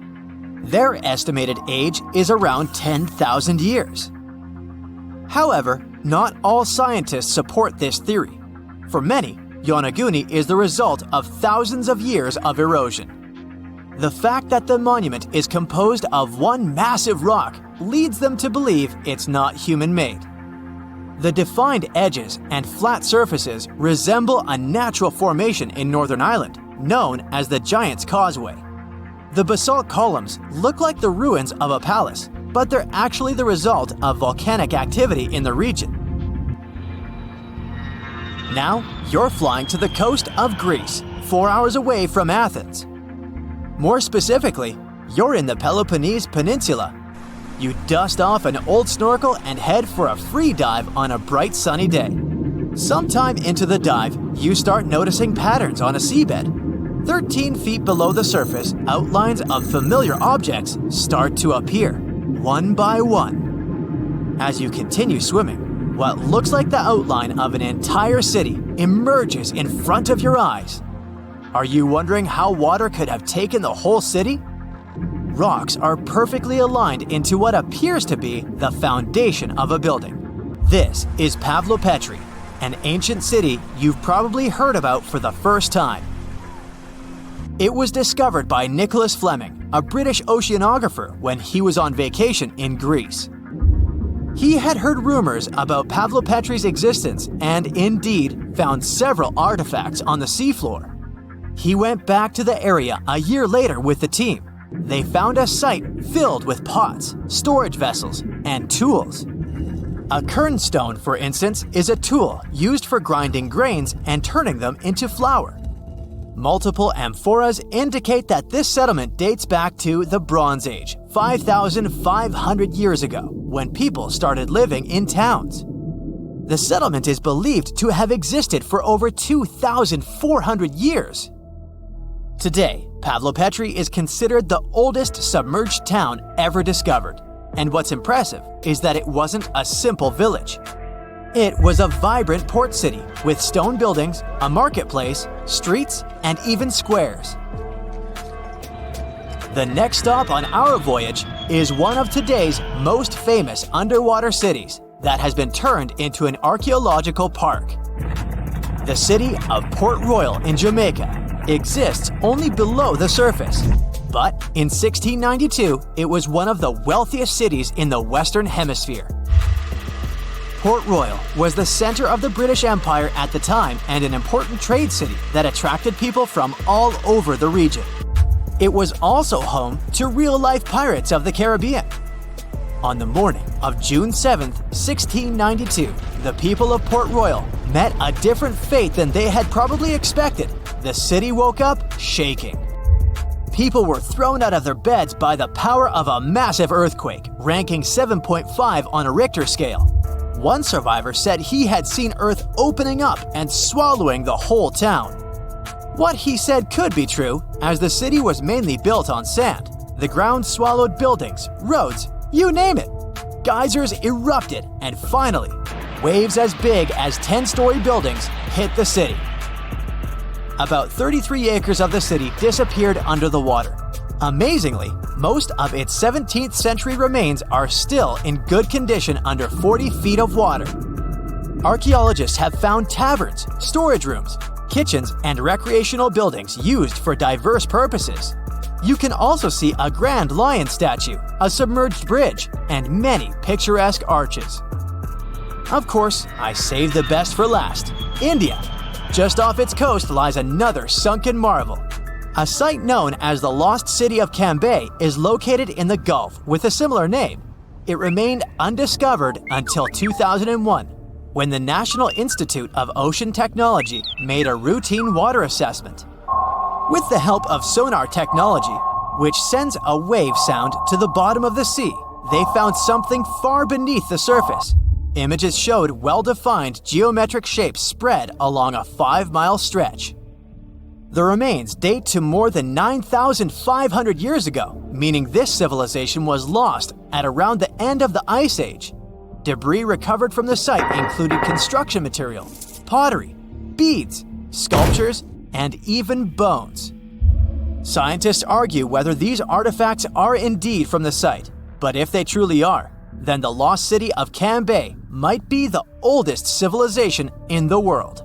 Their estimated age is around 10,000 years. However, not all scientists support this theory. For many, Yonaguni is the result of thousands of years of erosion. The fact that the monument is composed of one massive rock leads them to believe it's not human-made. The defined edges and flat surfaces resemble a natural formation in Northern Ireland, known as the Giant's Causeway. The basalt columns look like the ruins of a palace, but they're actually the result of volcanic activity in the region. Now, you're flying to the coast of Greece, 4 hours away from Athens. More specifically, you're in the Peloponnese Peninsula. You dust off an old snorkel and head for a free dive on a bright sunny day. Sometime into the dive, you start noticing patterns on a seabed. 13 feet below the surface, outlines of familiar objects start to appear, one by one. As you continue swimming, what looks like the outline of an entire city emerges in front of your eyes. Are you wondering how water could have taken the whole city? Rocks are perfectly aligned into what appears to be the foundation of a building. This is Pavlopetri, an ancient city you've probably heard about for the first time. It was discovered by Nicholas Fleming, a British oceanographer, when he was on vacation in Greece. He had heard rumors about Pavlopetri's existence and indeed found several artifacts on the seafloor. He went back to the area a year later with the team. They found a site filled with pots, storage vessels, and tools. A kernstone, for instance, is a tool used for grinding grains and turning them into flour. Multiple amphoras indicate that this settlement dates back to the Bronze Age, 5,500 years ago, when people started living in towns. The settlement is believed to have existed for over 2,400 years. Today, Pavlopetri is considered the oldest submerged town ever discovered, and what's impressive is that it wasn't a simple village. It was a vibrant port city with stone buildings, a marketplace, streets, and even squares. The next stop on our voyage is one of today's most famous underwater cities that has been turned into an archaeological park. The city of Port Royal in Jamaica exists only below the surface, but in 1692 it was one of the wealthiest cities in the Western Hemisphere. Port Royal was the center of the British Empire at the time and an important trade city that attracted people from all over the region. It was also home to real-life pirates of the Caribbean. On the morning of June 7, 1692, the people of Port Royal met a different fate than they had probably expected. The city woke up shaking. People were thrown out of their beds by the power of a massive earthquake, ranking 7.5 on a Richter scale. One survivor said he had seen Earth opening up and swallowing the whole town. What he said could be true, as the city was mainly built on sand. The ground swallowed buildings, roads, you name it. Geysers erupted, and finally, waves as big as 10-story buildings hit the city. About 33 acres of the city disappeared under the water. Amazingly, most of its 17th century remains are still in good condition under 40 feet of water. Archaeologists have found taverns, storage rooms, kitchens, and recreational buildings used for diverse purposes. You can also see a grand lion statue, a submerged bridge, and many picturesque arches. Of course, I saved the best for last: India. Just off its coast lies another sunken marvel. A site known as the Lost City of Cambay is located in the Gulf with a similar name. It remained undiscovered until 2001, when the National Institute of Ocean Technology made a routine water assessment. With the help of sonar technology, which sends a wave sound to the bottom of the sea, they found something far beneath the surface. Images showed well-defined geometric shapes spread along a 5-mile stretch. The remains date to more than 9,500 years ago, meaning this civilization was lost at around the end of the Ice Age. Debris recovered from the site included construction material, pottery, beads, sculptures, and even bones. Scientists argue whether these artifacts are indeed from the site, but if they truly are, then the lost city of Cambay might be the oldest civilization in the world.